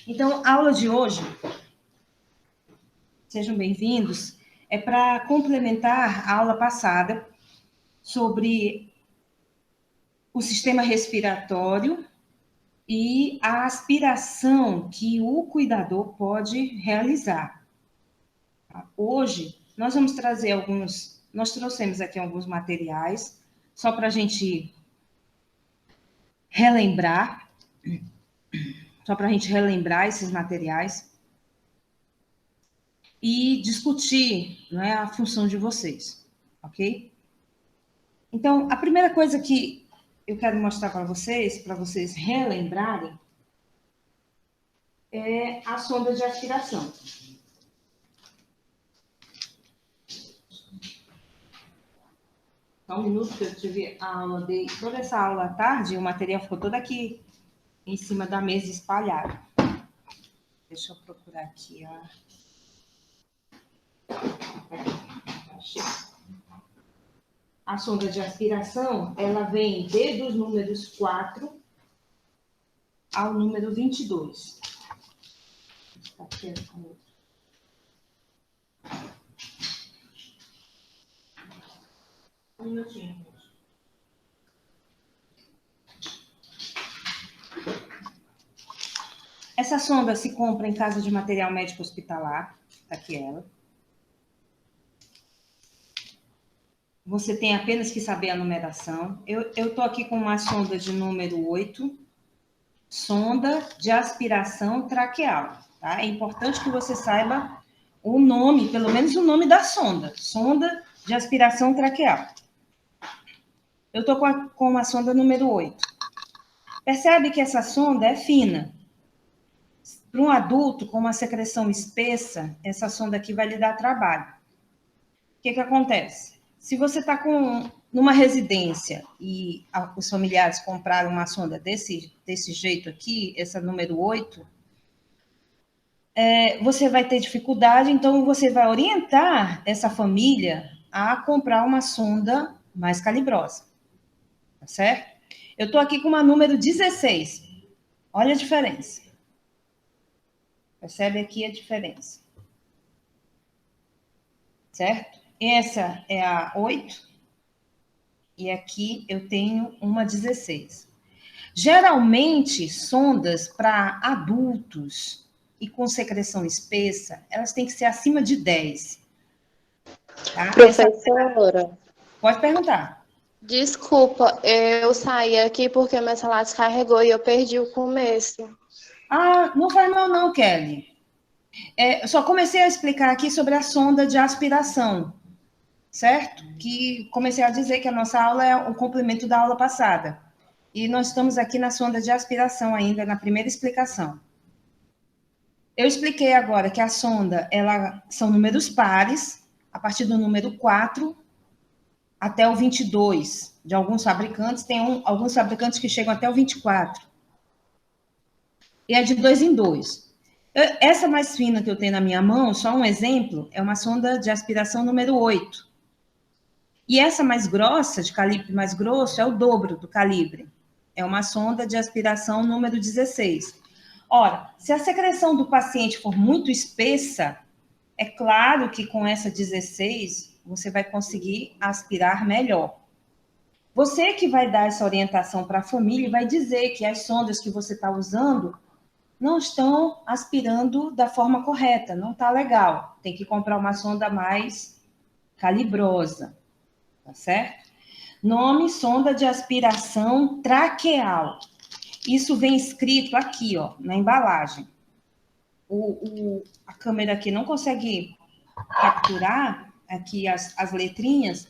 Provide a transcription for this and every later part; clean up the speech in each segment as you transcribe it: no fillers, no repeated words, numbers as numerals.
Então, a aula de hoje, sejam bem-vindos, é para complementar a aula passada sobre o sistema respiratório e a aspiração que o cuidador pode realizar. Hoje, nós vamos trazer nós trouxemos aqui alguns materiais, só para a gente relembrar, esses materiais e discutir, não é, a função de vocês, ok? Então, a primeira coisa que eu quero mostrar para vocês relembrarem, é a sonda de aspiração. Só um minuto, que eu tive a aula toda essa aula à tarde, e o material ficou todo aqui em cima da mesa espalhado. Deixa eu procurar aqui, ó. A sonda de aspiração, ela vem desde os números 4 ao número 22. Está aqui um minutinho. Essa sonda se compra em casa de material médico hospitalar. Está aqui ela. Você tem apenas que saber a numeração. Eu estou aqui com uma sonda de número 8, sonda de aspiração traqueal. Tá? É importante que você saiba o nome, pelo menos o nome da sonda. Sonda de aspiração traqueal. Eu estou com a sonda número 8. Percebe que essa sonda é fina. Para um adulto com uma secreção espessa, essa sonda aqui vai lhe dar trabalho. O que acontece? Se você está numa residência e os familiares compraram uma sonda desse jeito aqui, essa número 8, você vai ter dificuldade, então você vai orientar essa família a comprar uma sonda mais calibrosa. Tá certo? Eu estou aqui com uma número 16. Olha a diferença. Percebe aqui a diferença. Certo? Essa é a 8. E aqui eu tenho uma 16. Geralmente, sondas para adultos e com secreção espessa, elas têm que ser acima de 10. Tá? Professora, pode perguntar. Desculpa, eu saí aqui porque meu celular descarregou e eu perdi o começo. Ah, não faz mal não, Kelly. Só comecei a explicar aqui sobre a sonda de aspiração, certo? Que comecei a dizer que a nossa aula é um complemento da aula passada. E nós estamos aqui na sonda de aspiração ainda, na primeira explicação. Eu expliquei agora que a sonda, são números pares, a partir do número 4 até o 22. De alguns fabricantes, tem alguns fabricantes que chegam até o 24. E é de 2 em 2. Essa mais fina que eu tenho na minha mão, só um exemplo, é uma sonda de aspiração número 8. E essa mais grossa, de calibre mais grosso, é o dobro do calibre. É uma sonda de aspiração número 16. Ora, se a secreção do paciente for muito espessa, é claro que com essa 16 você vai conseguir aspirar melhor. Você que vai dar essa orientação para a família e vai dizer que as sondas que você está usando não estão aspirando da forma correta, não está legal. Tem que comprar uma sonda mais calibrosa, tá certo? Nome, sonda de aspiração traqueal. Isso vem escrito aqui, ó, na embalagem. A câmera aqui não consegue capturar aqui as letrinhas,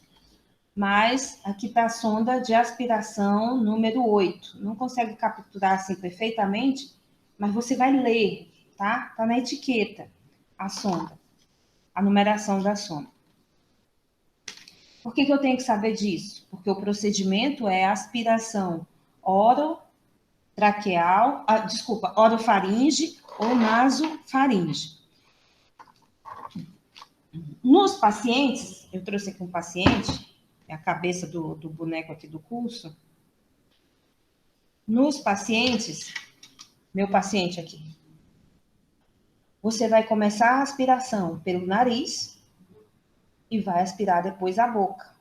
mas aqui está a sonda de aspiração número 8. Não consegue capturar assim perfeitamente, mas você vai ler, tá? Está na etiqueta a sonda, a numeração da sonda. Por que eu tenho que saber disso? Porque o procedimento é aspiração orofaringe ou nasofaringe. Nos pacientes, eu trouxe aqui um paciente, é a cabeça do boneco aqui do curso. Nos pacientes, meu paciente aqui, Você vai começar a aspiração pelo nariz e vai aspirar depois a boca.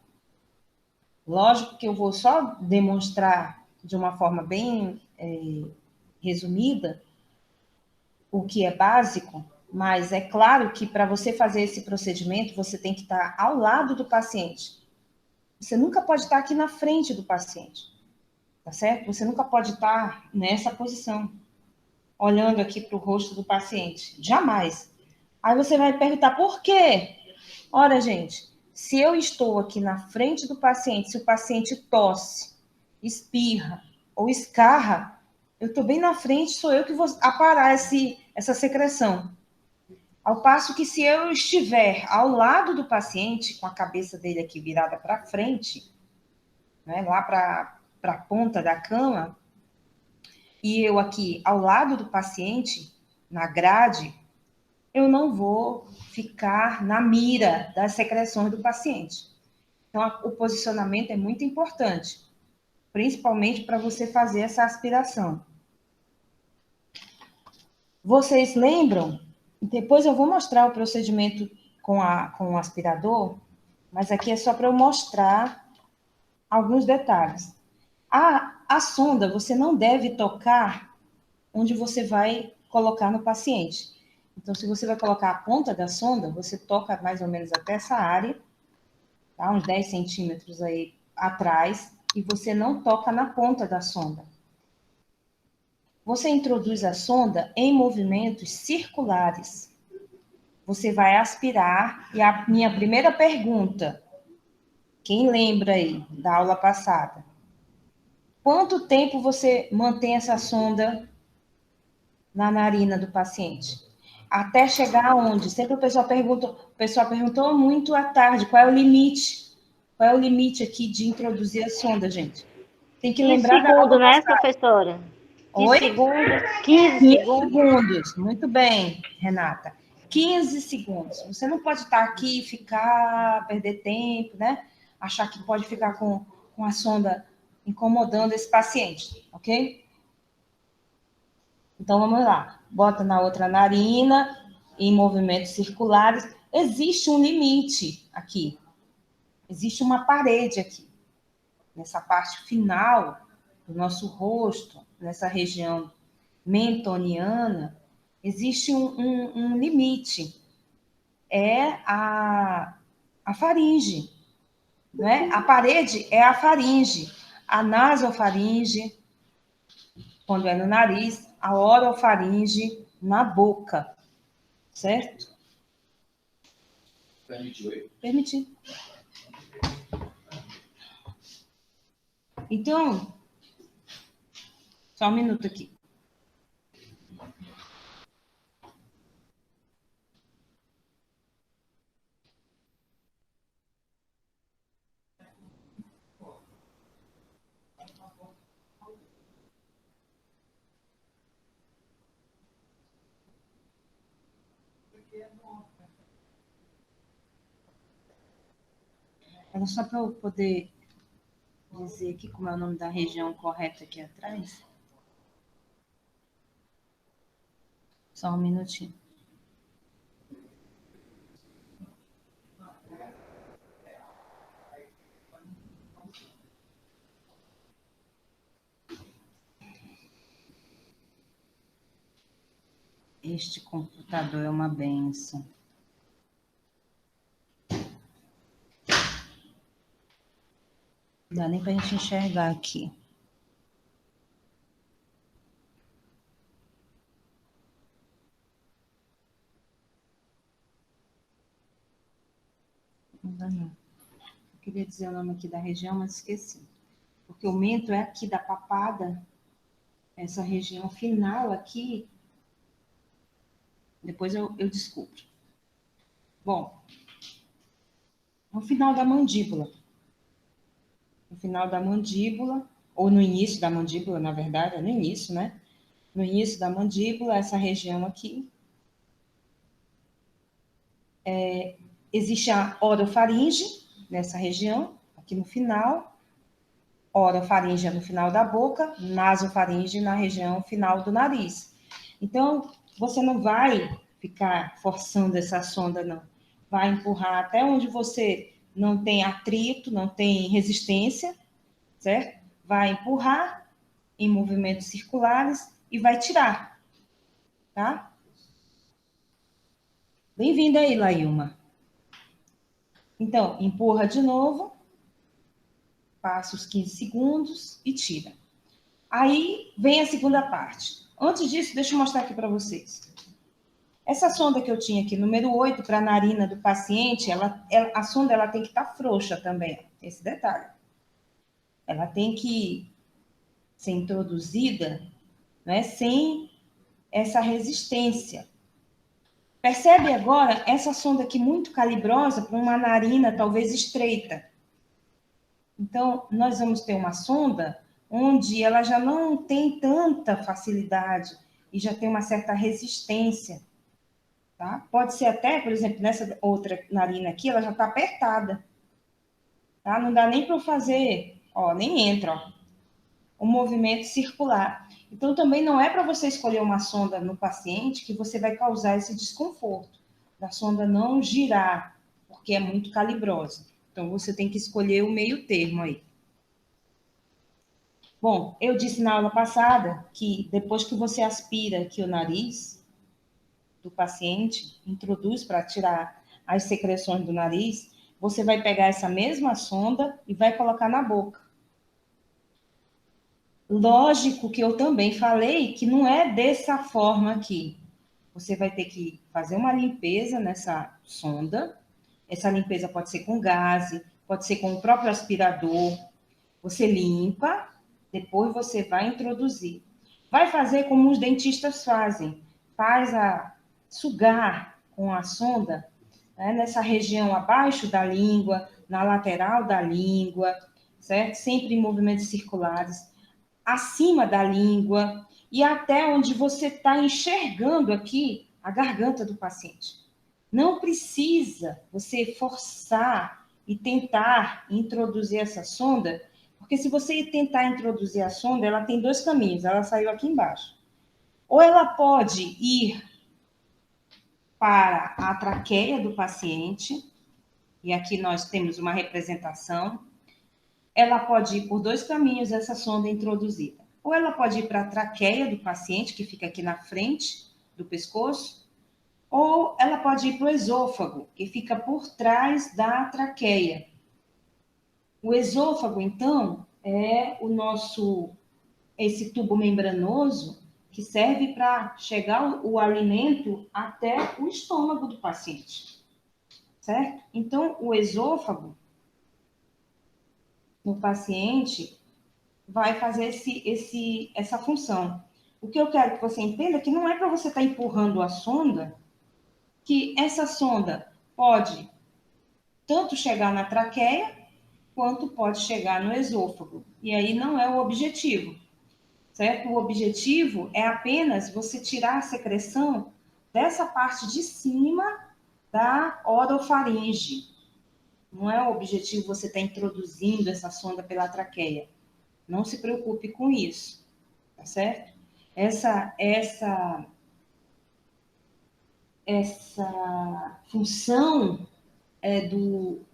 Lógico que eu vou só demonstrar de uma forma bem resumida o que é básico, mas é claro que para você fazer esse procedimento, você tem que estar ao lado do paciente. Você nunca pode estar aqui na frente do paciente, tá certo? Você nunca pode estar nessa posição, olhando aqui para o rosto do paciente. Jamais. Aí você vai perguntar, por quê? Ora, gente, se eu estou aqui na frente do paciente, se o paciente tosse, espirra ou escarra, eu estou bem na frente, sou eu que vou aparar essa secreção. Ao passo que se eu estiver ao lado do paciente, com a cabeça dele aqui virada para frente, né, lá para a ponta da cama, e eu aqui ao lado do paciente, na grade, eu não vou ficar na mira das secreções do paciente. Então, o posicionamento é muito importante, principalmente para você fazer essa aspiração. Vocês lembram? Depois eu vou mostrar o procedimento com o aspirador, mas aqui é só para eu mostrar alguns detalhes. A sonda, você não deve tocar onde você vai colocar no paciente. Então, se você vai colocar a ponta da sonda, você toca mais ou menos até essa área, tá? Uns 10 centímetros aí atrás, e você não toca na ponta da sonda. Você introduz a sonda em movimentos circulares. Você vai aspirar, e a minha primeira pergunta, quem lembra aí da aula passada? Quanto tempo você mantém essa sonda na narina do paciente? Até chegar aonde? Sempre o pessoal perguntou muito à tarde, qual é o limite? Qual é o limite aqui de introduzir a sonda, gente? Tem que lembrar da aula né, passada. professora? 15 Oi? segundos, 15 segundos. Muito bem, Renata. 15 segundos. Você não pode estar aqui e ficar, perder tempo, né? Achar que pode ficar com a sonda incomodando esse paciente, ok? Então, vamos lá. Bota na outra narina, em movimentos circulares. Existe um limite aqui. Existe uma parede aqui. Nessa parte final do nosso rosto, nessa região mentoniana, existe um limite. É a faringe. Né? A parede é a faringe. A nasofaringe, quando é no nariz, a orofaringe na boca, certo? Permitiu? Permitir. Então, só um minuto aqui. Era só para eu poder dizer aqui como é o nome da região correta aqui atrás. Só um minutinho. Este computador é uma benção. Não dá nem para a gente enxergar aqui. Não dá não. Eu queria dizer o nome aqui da região, mas esqueci. Porque o mento é aqui da papada, essa região final aqui. Depois eu descubro. Bom, no final da mandíbula. No final da mandíbula, ou no início da mandíbula, na verdade, é no início, né? No início da mandíbula, essa região aqui. Existe a orofaringe, nessa região, aqui no final. Orofaringe é no final da boca, nasofaringe na região final do nariz. Então, você não vai ficar forçando essa sonda, não. Vai empurrar até onde você não tem atrito, não tem resistência, certo? Vai empurrar em movimentos circulares e vai tirar, tá? Bem-vinda aí, Lailma. Então, empurra de novo, passa os 15 segundos e tira. Aí vem a segunda parte. Antes disso, deixa eu mostrar aqui para vocês. Essa sonda que eu tinha aqui, número 8, para a narina do paciente, a sonda ela tem que estar frouxa também, esse detalhe. Ela tem que ser introduzida, né, sem essa resistência. Percebe agora essa sonda aqui muito calibrosa para uma narina talvez estreita. Então, nós vamos ter uma sonda onde ela já não tem tanta facilidade e já tem uma certa resistência. Tá? Pode ser até, por exemplo, nessa outra narina aqui, ela já está apertada. Tá? Não dá nem para eu fazer, ó, nem entra, ó, um movimento circular. Então, também não é para você escolher uma sonda no paciente que você vai causar esse desconforto, da sonda não girar, porque é muito calibrosa. Então, você tem que escolher o meio termo aí. Bom, eu disse na aula passada que depois que você aspira aqui o nariz do paciente, introduz para tirar as secreções do nariz, você vai pegar essa mesma sonda e vai colocar na boca. Lógico que eu também falei que não é dessa forma aqui. Você vai ter que fazer uma limpeza nessa sonda. Essa limpeza pode ser com gaze, pode ser com o próprio aspirador. Você limpa, depois você vai introduzir. Vai fazer como os dentistas fazem. Faz a sugar com a sonda, né, nessa região abaixo da língua, na lateral da língua, certo? Sempre em movimentos circulares, acima da língua e até onde você está enxergando aqui a garganta do paciente. Não precisa você forçar e tentar introduzir essa sonda, porque se você tentar introduzir a sonda, ela tem dois caminhos, ela saiu aqui embaixo. Ou ela pode ir para a traqueia do paciente, e aqui nós temos uma representação. Ela pode ir por dois caminhos, essa sonda introduzida. Ou ela pode ir para a traqueia do paciente, que fica aqui na frente do pescoço, ou ela pode ir para o esôfago, que fica por trás da traqueia. O esôfago, então, é esse tubo membranoso que serve para chegar o alimento até o estômago do paciente, certo? Então, o esôfago no paciente vai fazer essa função. O que eu quero que você entenda é que não é para você estar empurrando a sonda, que essa sonda pode tanto chegar na traqueia, quanto pode chegar no esôfago. E aí não é o objetivo, certo? O objetivo é apenas você tirar a secreção dessa parte de cima da orofaringe. Não é o objetivo você estar introduzindo essa sonda pela traqueia. Não se preocupe com isso, tá certo? Essa função é do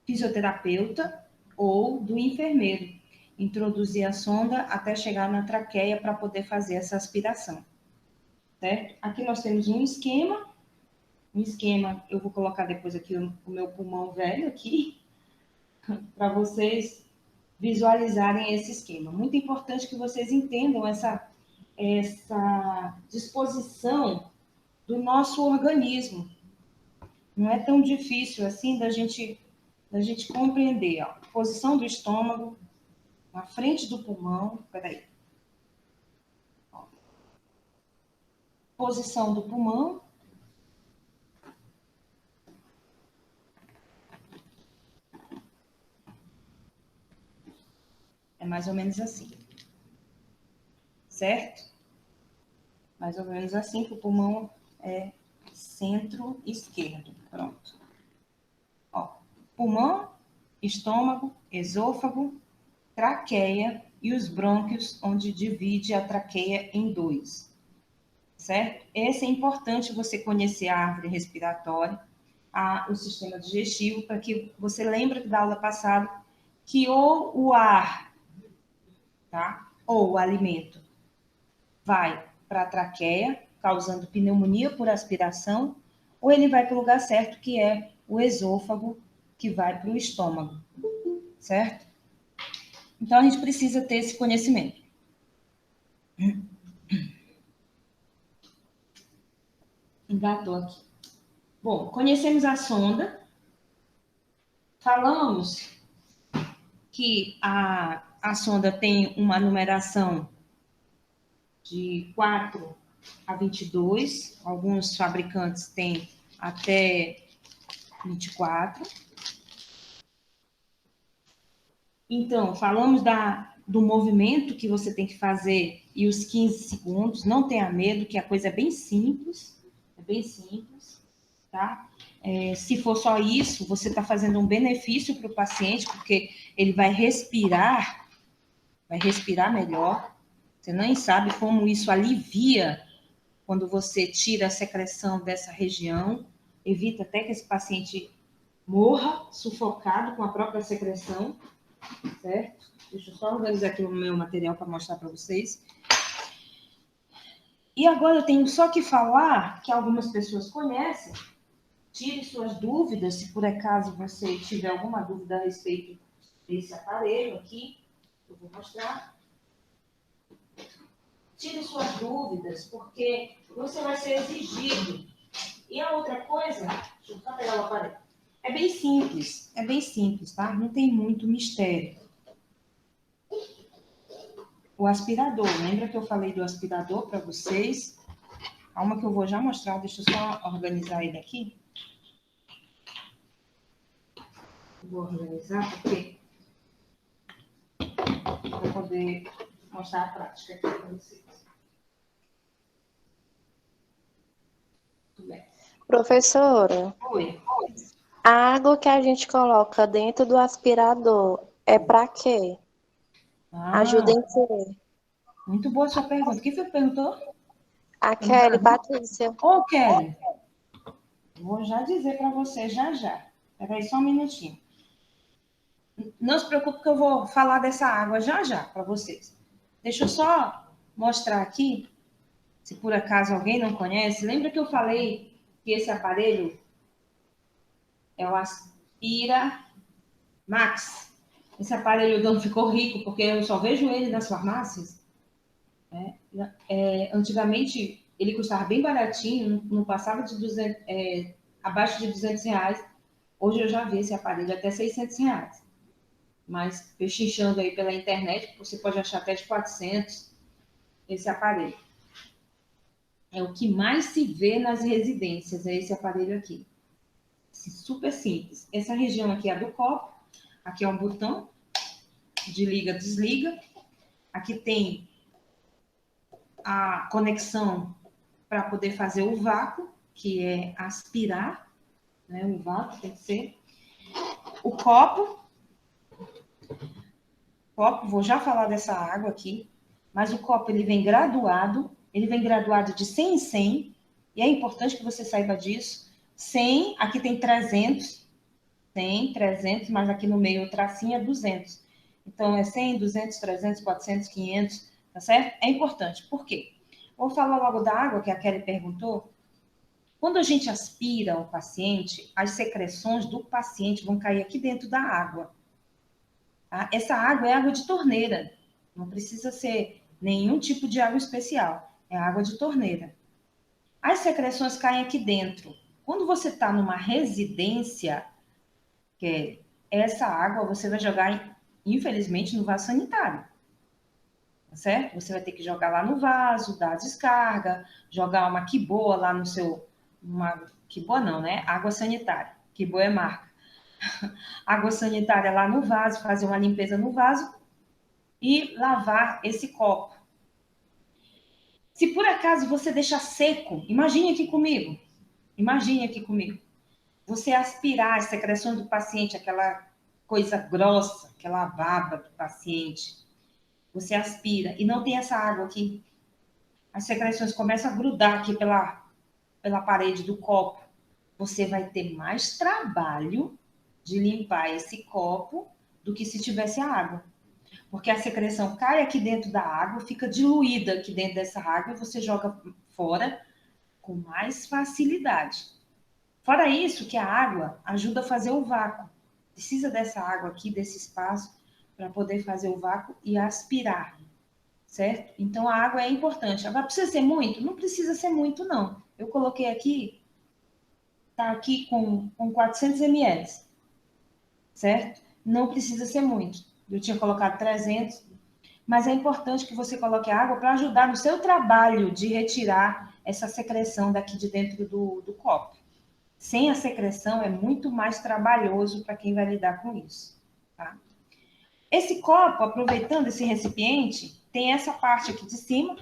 fisioterapeuta ou do enfermeiro, introduzir a sonda até chegar na traqueia para poder fazer essa aspiração, certo? Aqui nós temos um esquema, eu vou colocar depois aqui o meu pulmão velho aqui, para vocês visualizarem esse esquema. Muito importante que vocês entendam essa disposição do nosso organismo. Não é tão difícil assim da gente compreender. Ó. Posição do estômago, na frente do pulmão. Peraí. Ó. Posição do pulmão. É mais ou menos assim. Certo? Mais ou menos assim que o pulmão é centro-esquerdo. Pronto. Ó, pulmão, estômago, esôfago, traqueia e os brônquios, onde divide a traqueia em dois. certo? Esse é importante você conhecer a árvore respiratória, o sistema digestivo, para que você lembre da aula passada que ou o ar, tá? Ou o alimento vai para a traqueia, causando pneumonia por aspiração, ou ele vai para o lugar certo, que é o esôfago, que vai para o estômago, certo? Então, a gente precisa ter esse conhecimento. Engatou aqui. Bom, conhecemos a sonda. Falamos que a sonda tem uma numeração de 4 a 22. Alguns fabricantes têm até 24. Então, falamos do movimento que você tem que fazer e os 15 segundos. Não tenha medo, que a coisa é bem simples. É bem simples, tá? Se for só isso, você está fazendo um benefício para o paciente, porque ele vai respirar melhor. Você nem sabe como isso alivia quando você tira a secreção dessa região. Evita até que esse paciente morra sufocado com a própria secreção, certo? Deixa eu só organizar aqui o meu material para mostrar para vocês. E agora eu tenho só que falar, que algumas pessoas conhecem. Tire suas dúvidas, se por acaso você tiver alguma dúvida a respeito desse aparelho aqui, eu vou mostrar. Tire suas dúvidas, porque você vai ser exigido. E a outra coisa, deixa eu só pegar o aparelho. É bem simples, tá? Não tem muito mistério. O aspirador, lembra que eu falei do aspirador para vocês? Calma que eu vou já mostrar, deixa eu só organizar ele aqui. Vou organizar porque para poder mostrar a prática aqui para vocês. Tudo bem. Professora, Oi. a água que a gente coloca dentro do aspirador é para quê? Ajuda em quê? Muito boa a sua pergunta. Quem foi que perguntou? A Kelly Patrícia. Ô, Kelly. Vou já dizer para você já. Espera aí só um minutinho. Não se preocupe que eu vou falar dessa água já para vocês. Deixa eu só mostrar aqui, se por acaso alguém não conhece. Lembra que eu falei que esse aparelho é o Aspira Max? Esse aparelho o dono ficou rico, porque eu só vejo ele nas farmácias. Antigamente, ele custava bem baratinho, não passava de 200, abaixo de R$200. Hoje eu já vi esse aparelho até R$600. Mas pechinchando aí pela internet, você pode achar até de 400 esse aparelho. É o que mais se vê nas residências, é esse aparelho aqui. Super simples. Essa região aqui é a do copo. Aqui é um botão de liga, desliga. Aqui tem a conexão para poder fazer o vácuo, que é aspirar, né? O vácuo tem que ser. O copo, vou já falar dessa água aqui, mas o copo ele vem graduado de 100 em 100, e é importante que você saiba disso. 100, aqui tem 300, 100, 300, mas aqui no meio o tracinho é 200. Então é 100, 200, 300, 400, 500, tá certo? É importante. Por quê? Vou falar logo da água que a Kelly perguntou. Quando a gente aspira o paciente, as secreções do paciente vão cair aqui dentro da água. Tá? Essa água é água de torneira. Não precisa ser nenhum tipo de água especial. É água de torneira. As secreções caem aqui dentro. Quando você está numa residência, que essa água você vai jogar, infelizmente, no vaso sanitário. Tá certo? Você vai ter que jogar lá no vaso, dar a descarga, jogar uma quiboa lá no seu... quiboa não, né? Água sanitária. Quiboa é marca. Água sanitária lá no vaso, fazer uma limpeza no vaso e lavar esse copo. Se por acaso você deixar seco, imagine aqui comigo. Você aspirar as secreções do paciente, aquela coisa grossa, aquela baba do paciente. Você aspira e não tem essa água aqui. as secreções começam a grudar aqui pela parede do copo, você vai ter mais trabalho de limpar esse copo do que se tivesse água. Porque a secreção cai aqui dentro da água, fica diluída aqui dentro dessa água e você joga fora com mais facilidade. Fora isso, que a água ajuda a fazer o vácuo. Precisa dessa água aqui, desse espaço, para poder fazer o vácuo e aspirar, certo? Então, a água é importante. Agora, precisa ser muito? Não precisa ser muito, não. Eu coloquei aqui, tá aqui com 400 ml, certo? Não precisa ser muito. Eu tinha colocado 300, mas é importante que você coloque água para ajudar no seu trabalho de retirar essa secreção daqui de dentro do copo. Sem a secreção é muito mais trabalhoso para quem vai lidar com isso, tá? Esse copo, aproveitando esse recipiente, tem essa parte aqui de cima.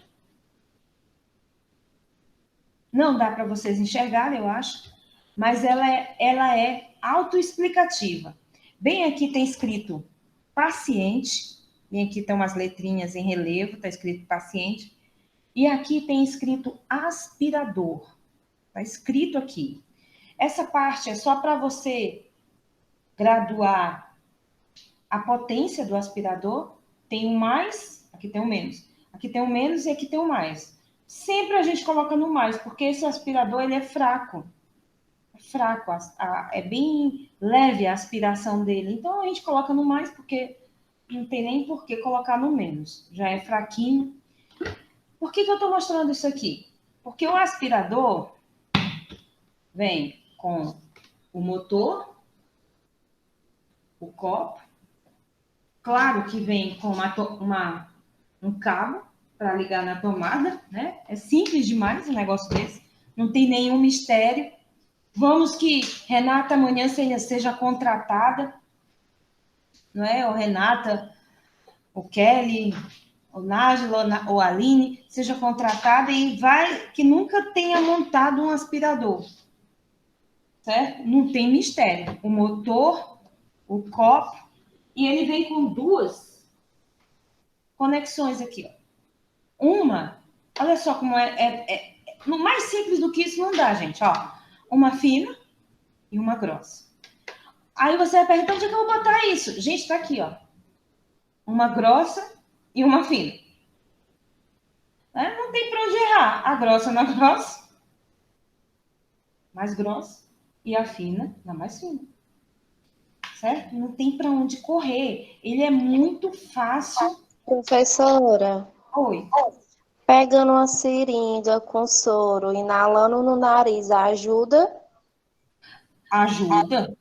Não dá para vocês enxergarem, eu acho, mas ela é autoexplicativa. Bem aqui tem escrito paciente, bem aqui tem umas letrinhas em relevo, está escrito paciente, e aqui tem escrito aspirador, está escrito aqui. Essa parte é só para você graduar a potência do aspirador. Tem um mais, aqui tem um menos. Aqui tem um menos e aqui tem um mais. Sempre a gente coloca no mais, porque esse aspirador ele é fraco. É fraco, é bem leve a aspiração dele. Então a gente coloca no mais, porque não tem nem por que colocar no menos. Já é fraquinho. Por que eu estou mostrando isso aqui? Porque o aspirador vem com o motor, o copo. Claro que vem com um cabo para ligar na tomada, né? É simples demais um negócio desse. Não tem nenhum mistério. Vamos que Renata amanhã seja contratada, não é? Ou Renata, ou Kelly, ou Nájila, ou Aline, seja contratada e vai que nunca tenha montado um aspirador. Certo? Não tem mistério. O motor, o copo, e ele vem com duas conexões aqui, ó. Uma, olha só como no mais simples do que isso não dá, gente, ó. Uma fina e uma grossa. Aí você vai perguntar, onde é que eu vou botar isso? Gente, tá aqui, ó. Uma grossa e uma fina. Não tem pra onde errar. A grossa na grossa, mais grossa, e a fina na mais fina. Certo? Não tem para onde correr. Ele é muito fácil. Professora. Oi. Pegando uma seringa com soro, inalando no nariz, ajuda? Ajuda.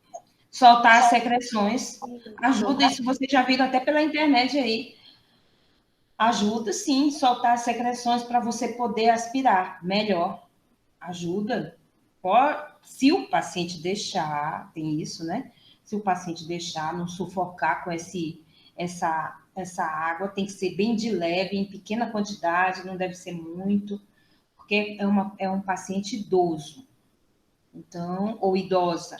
Soltar as secreções. Ajuda, isso vocês já viram até pela internet aí. Ajuda, sim, soltar as secreções para você poder aspirar melhor. Ajuda. Se o paciente deixar, tem isso, né? Se o paciente deixar, não sufocar com essa água, tem que ser bem de leve, em pequena quantidade, não deve ser muito, porque é um paciente idoso, então, ou idosa.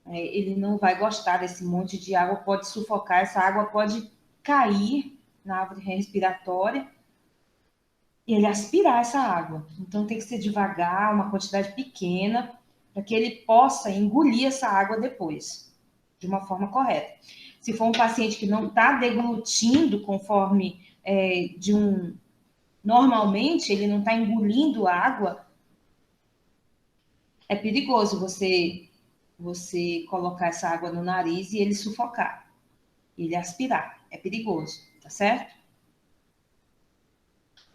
Ele não vai gostar desse monte de água, pode sufocar, essa água pode cair na árvore respiratória e ele aspirar essa água. Então, tem que ser devagar, uma quantidade pequena, para que ele possa engolir essa água depois, de uma forma correta. Se for um paciente que não está deglutindo conforme normalmente, ele não está engolindo água, é perigoso você colocar essa água no nariz e ele sufocar, ele aspirar. É perigoso, tá certo?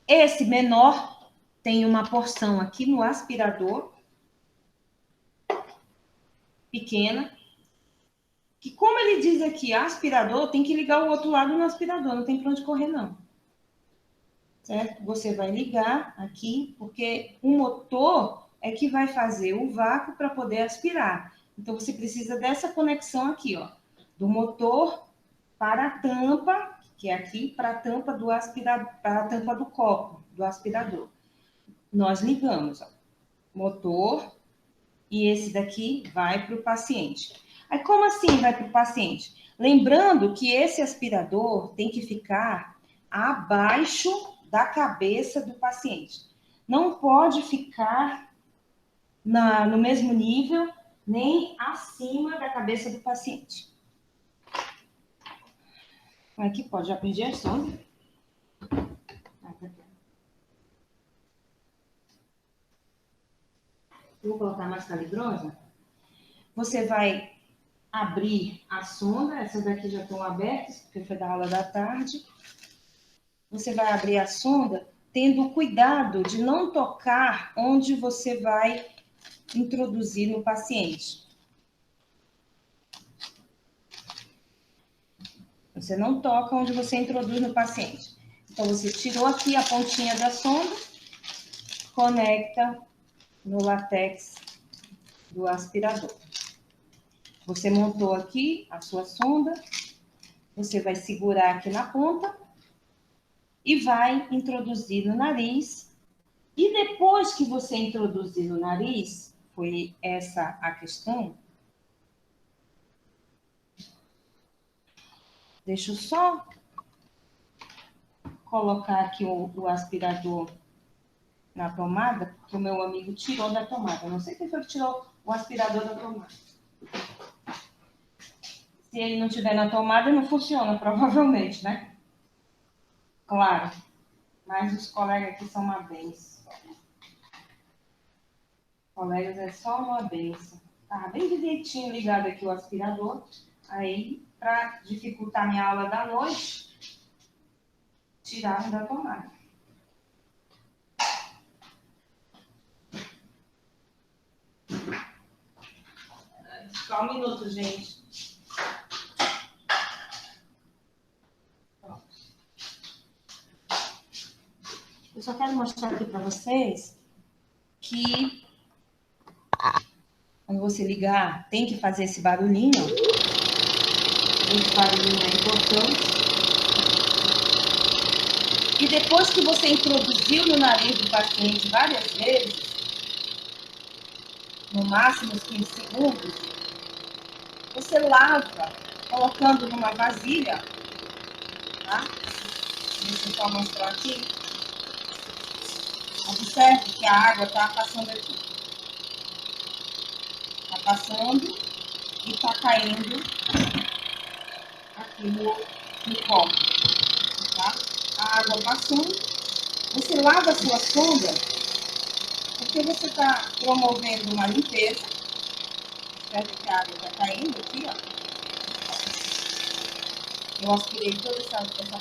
Esse menor tem uma porção aqui no aspirador, pequena, que como ele diz aqui, aspirador, tem que ligar o outro lado no aspirador, não tem para onde correr, não. Certo? Você vai ligar aqui, porque o motor é que vai fazer o vácuo para poder aspirar. Então, você precisa dessa conexão aqui, ó, do motor para a tampa, que é aqui, para a tampa do aspirador, para a tampa do copo, do aspirador. Nós ligamos, ó, motor, e esse daqui vai para o paciente. Aí, como assim vai para o paciente? Lembrando que esse aspirador tem que ficar abaixo da cabeça do paciente. Não pode ficar no mesmo nível, nem acima da cabeça do paciente. Como é que pode? Já perdi a sonda. Vou colocar mais calibrosa. Você vai abrir a sonda. Essas daqui já estão abertas, porque foi da aula da tarde. Você vai abrir a sonda, tendo cuidado de não tocar onde você vai introduzir no paciente. Você não toca onde você introduz no paciente. Então, você tirou aqui a pontinha da sonda, conecta no látex do aspirador. Você montou aqui a sua sonda, você vai segurar aqui na ponta e vai introduzir no nariz. E depois que você introduzir no nariz, foi essa a questão. Deixa eu só colocar aqui o aspirador na tomada, porque o meu amigo tirou da tomada. Eu não sei quem foi que tirou o aspirador da tomada. Se ele não tiver na tomada, não funciona, provavelmente, né? Claro. Mas os colegas aqui são uma benção. Colegas é só uma benção. Tá bem direitinho ligado aqui o aspirador. Aí, para dificultar minha aula da noite, tiraram da tomada. Só um minuto, gente. Pronto. Eu só quero mostrar aqui para vocês que quando você ligar, tem que fazer esse barulhinho. Esse barulhinho é importante. E depois que você introduziu no nariz do paciente várias vezes, no máximo uns 15 segundos, você lava, colocando numa vasilha, tá? Deixa eu só mostrar aqui. Observe que a água está passando aqui. Está passando e está caindo aqui no copo, tá? A água passando. Você lava a sua sonda, porque você está promovendo uma limpeza. Observe que a água está caindo aqui, ó. Eu aspirei toda essa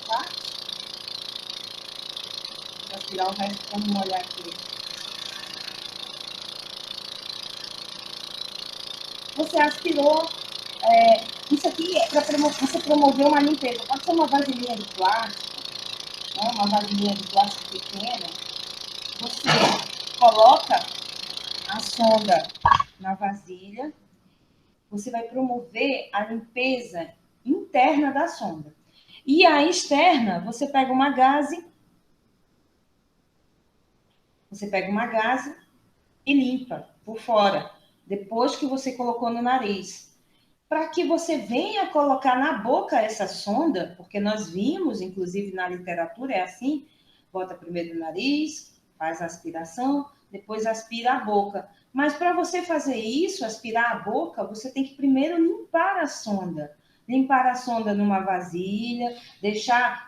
parte. Vou aspirar o resto para não molhar aqui. Você aspirou. Isso aqui é para você promover uma limpeza. Pode ser uma vasilhinha de plástico, né? Uma vasilhinha de plástico pequena. Você coloca a sonda na vasilha. Você vai promover a limpeza interna da sonda. E a externa, você pega uma gaze. Você pega uma gaze e limpa por fora, depois que você colocou no nariz. Para que você venha colocar na boca essa sonda, porque nós vimos, inclusive na literatura, é assim, bota primeiro no nariz, faz a aspiração, depois aspira a boca. Mas para você fazer isso, aspirar a boca, você tem que primeiro limpar a sonda. Limpar a sonda numa vasilha,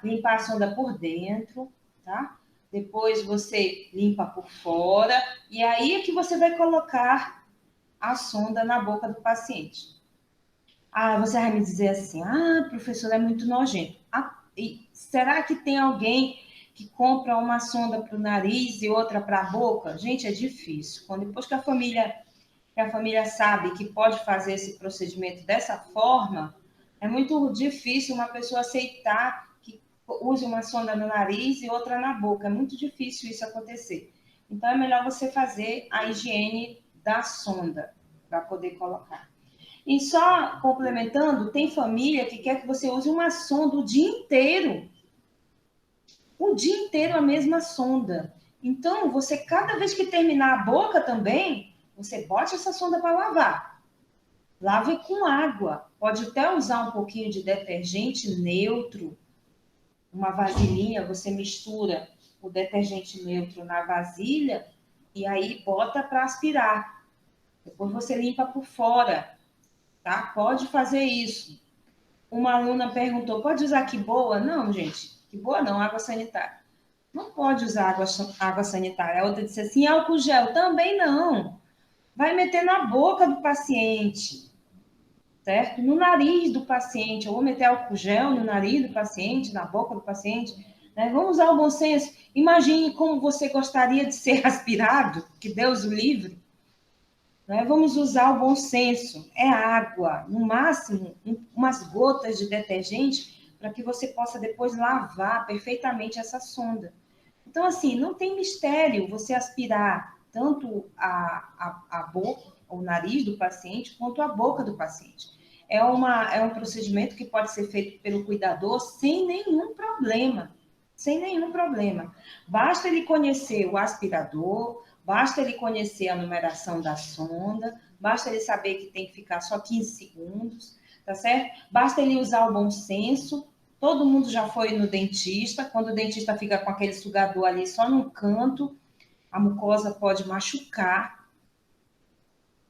limpar a sonda por dentro, tá? Depois você limpa por fora, e aí é que você vai colocar a sonda na boca do paciente. Ah, você vai me dizer assim, professor, é muito nojento. E será que tem alguém que compra uma sonda para o nariz e outra para a boca? Gente, é difícil. Depois que a família sabe que pode fazer esse procedimento dessa forma, é muito difícil uma pessoa aceitar que use uma sonda no nariz e outra na boca. É muito difícil isso acontecer. Então, é melhor você fazer a higiene da sonda para poder colocar. E só complementando, tem família que quer que você use uma sonda o dia inteiro. O dia inteiro a mesma sonda. Então, você, cada vez que terminar a boca também, você bote essa sonda para lavar. Lave com água. Pode até usar um pouquinho de detergente neutro. Uma vasilhinha, você mistura o detergente neutro na vasilha e aí bota para aspirar. Depois você limpa por fora, tá? Pode fazer isso. Uma aluna perguntou, pode usar que boa? Não, gente, que boa não, água sanitária. Não pode usar água sanitária. A outra disse assim, álcool gel? Também não. Vai meter na boca do paciente, certo? No nariz do paciente. Eu vou meter álcool gel no nariz do paciente, na boca do paciente. Né? Vamos usar o bom senso. Imagine como você gostaria de ser aspirado, que Deus o livre. Né? Vamos usar o bom senso. É água, no máximo, umas gotas de detergente, para que você possa depois lavar perfeitamente essa sonda. Então, assim, não tem mistério você aspirar tanto a boca, o nariz do paciente, quanto a boca do paciente. É um procedimento que pode ser feito pelo cuidador sem nenhum problema. Sem nenhum problema. Basta ele conhecer o aspirador, basta ele conhecer a numeração da sonda, basta ele saber que tem que ficar só 15 segundos, tá certo? Basta ele usar o bom senso. Todo mundo já foi no dentista, quando o dentista fica com aquele sugador ali só num canto, a mucosa pode machucar,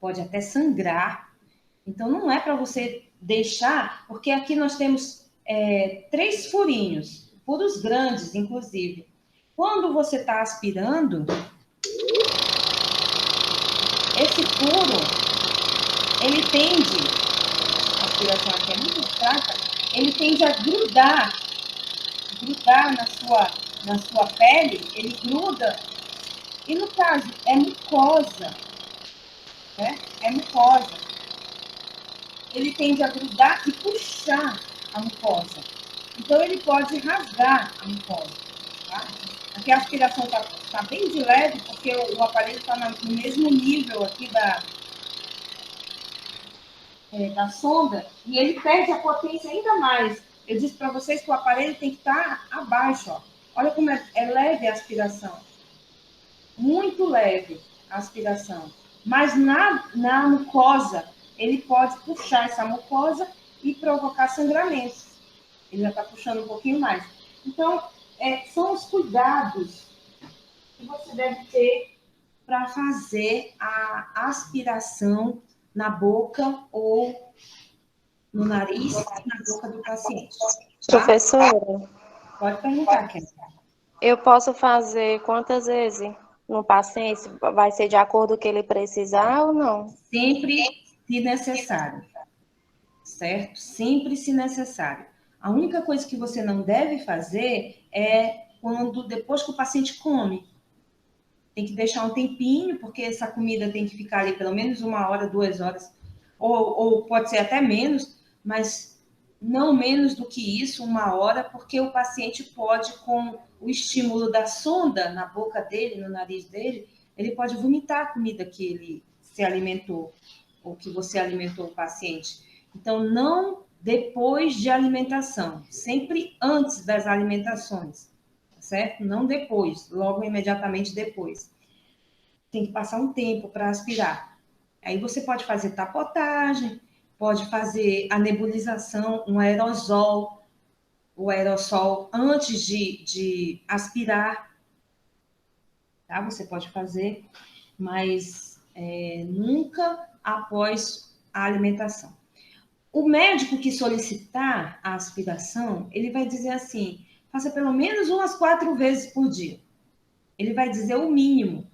pode até sangrar. Então, não é para você deixar, porque aqui nós temos 3 furinhos, furos grandes, inclusive. Quando você está aspirando, esse furo, ele tende, a aspiração aqui é muito fraca, ele tende a grudar na sua pele, ele gruda, e no caso, é mucosa, né? É mucosa. Ele tende a grudar e puxar a mucosa. Então, ele pode rasgar a mucosa, tá? Aqui a aspiração está bem de leve, porque o aparelho está no mesmo nível aqui da sonda, e ele perde a potência ainda mais. Eu disse para vocês que o aparelho tem que estar abaixo, ó. Olha como é leve a aspiração. Muito leve a aspiração. Mas na mucosa, ele pode puxar essa mucosa e provocar sangramentos. Ele já está puxando um pouquinho mais. Então, são os cuidados que você deve ter para fazer a aspiração na boca ou no nariz e na boca do paciente. Tá? Professora, Pode perguntar, Kézia. eu posso fazer quantas vezes no paciente? Vai ser de acordo com o que ele precisar ou não? Sempre se necessário, certo? Sempre se necessário. A única coisa que você não deve fazer é depois que o paciente come. Tem que deixar um tempinho, porque essa comida tem que ficar ali pelo menos 1 hora, 2 horas, ou pode ser até menos, mas não menos do que isso, 1 hora, porque o paciente pode, com o estímulo da sonda na boca dele, no nariz dele, ele pode vomitar a comida que ele se alimentou, ou que você alimentou o paciente. Então, não depois de alimentação, sempre antes das alimentações, certo? Não depois, logo imediatamente depois. Tem que passar um tempo para aspirar. Aí você pode fazer tapotagem, pode fazer a nebulização, um aerosol, o aerossol antes de aspirar, tá? Você pode fazer, mas nunca após a alimentação. O médico que solicitar a aspiração, ele vai dizer assim, faça pelo menos umas 4 vezes por dia. Ele vai dizer o mínimo,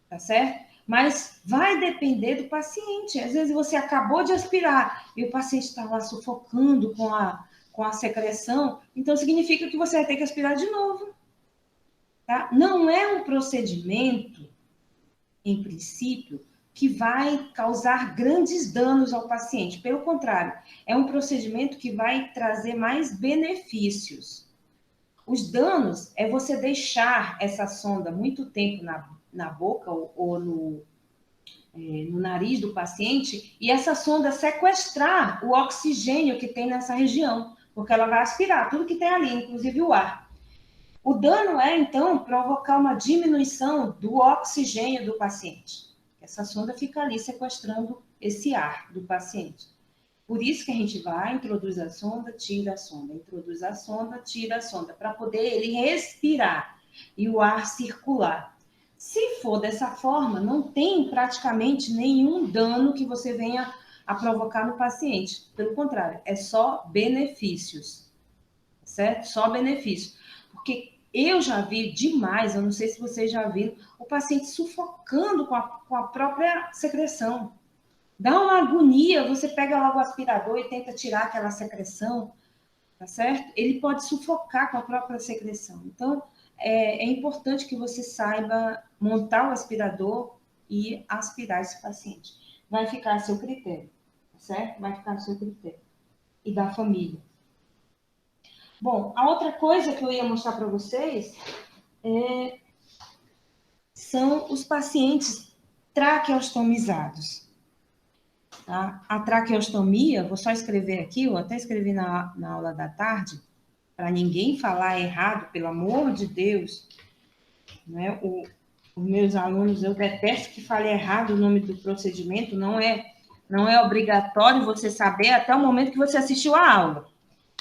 tá certo? Mas vai depender do paciente. Às vezes você acabou de aspirar e o paciente está lá sufocando com a secreção, então significa que você vai ter que aspirar de novo, tá? Não é um procedimento, em princípio, que vai causar grandes danos ao paciente. Pelo contrário, é um procedimento que vai trazer mais benefícios. Os danos é você deixar essa sonda muito tempo na boca ou no nariz do paciente e essa sonda sequestrar o oxigênio que tem nessa região, porque ela vai aspirar tudo que tem ali, inclusive o ar. O dano é, então, provocar uma diminuição do oxigênio do paciente. Essa sonda fica ali sequestrando esse ar do paciente. Por isso que a gente vai, introduz a sonda, tira a sonda, introduz a sonda, tira a sonda, para poder ele respirar. e o ar circular. Se for dessa forma, não tem praticamente nenhum dano que você venha a provocar no paciente. Pelo contrário, é só benefícios, certo? Só benefícios. Porque eu já vi demais, eu não sei se vocês já viram, o paciente sufocando com a própria secreção. Dá uma agonia, você pega logo o aspirador e tenta tirar aquela secreção, tá certo? Ele pode sufocar com a própria secreção. Então, é importante que você saiba montar o aspirador e aspirar esse paciente. Vai ficar a seu critério, tá certo? Vai ficar a seu critério. E da família. Bom, a outra coisa que eu ia mostrar para vocês são os pacientes traqueostomizados. Tá? A traqueostomia, vou só escrever aqui, eu até escrevi na aula da tarde, para ninguém falar errado, pelo amor de Deus. Né? Os meus alunos, eu detesto que fale errado o nome do procedimento, não é obrigatório você saber até o momento que você assistiu a aula.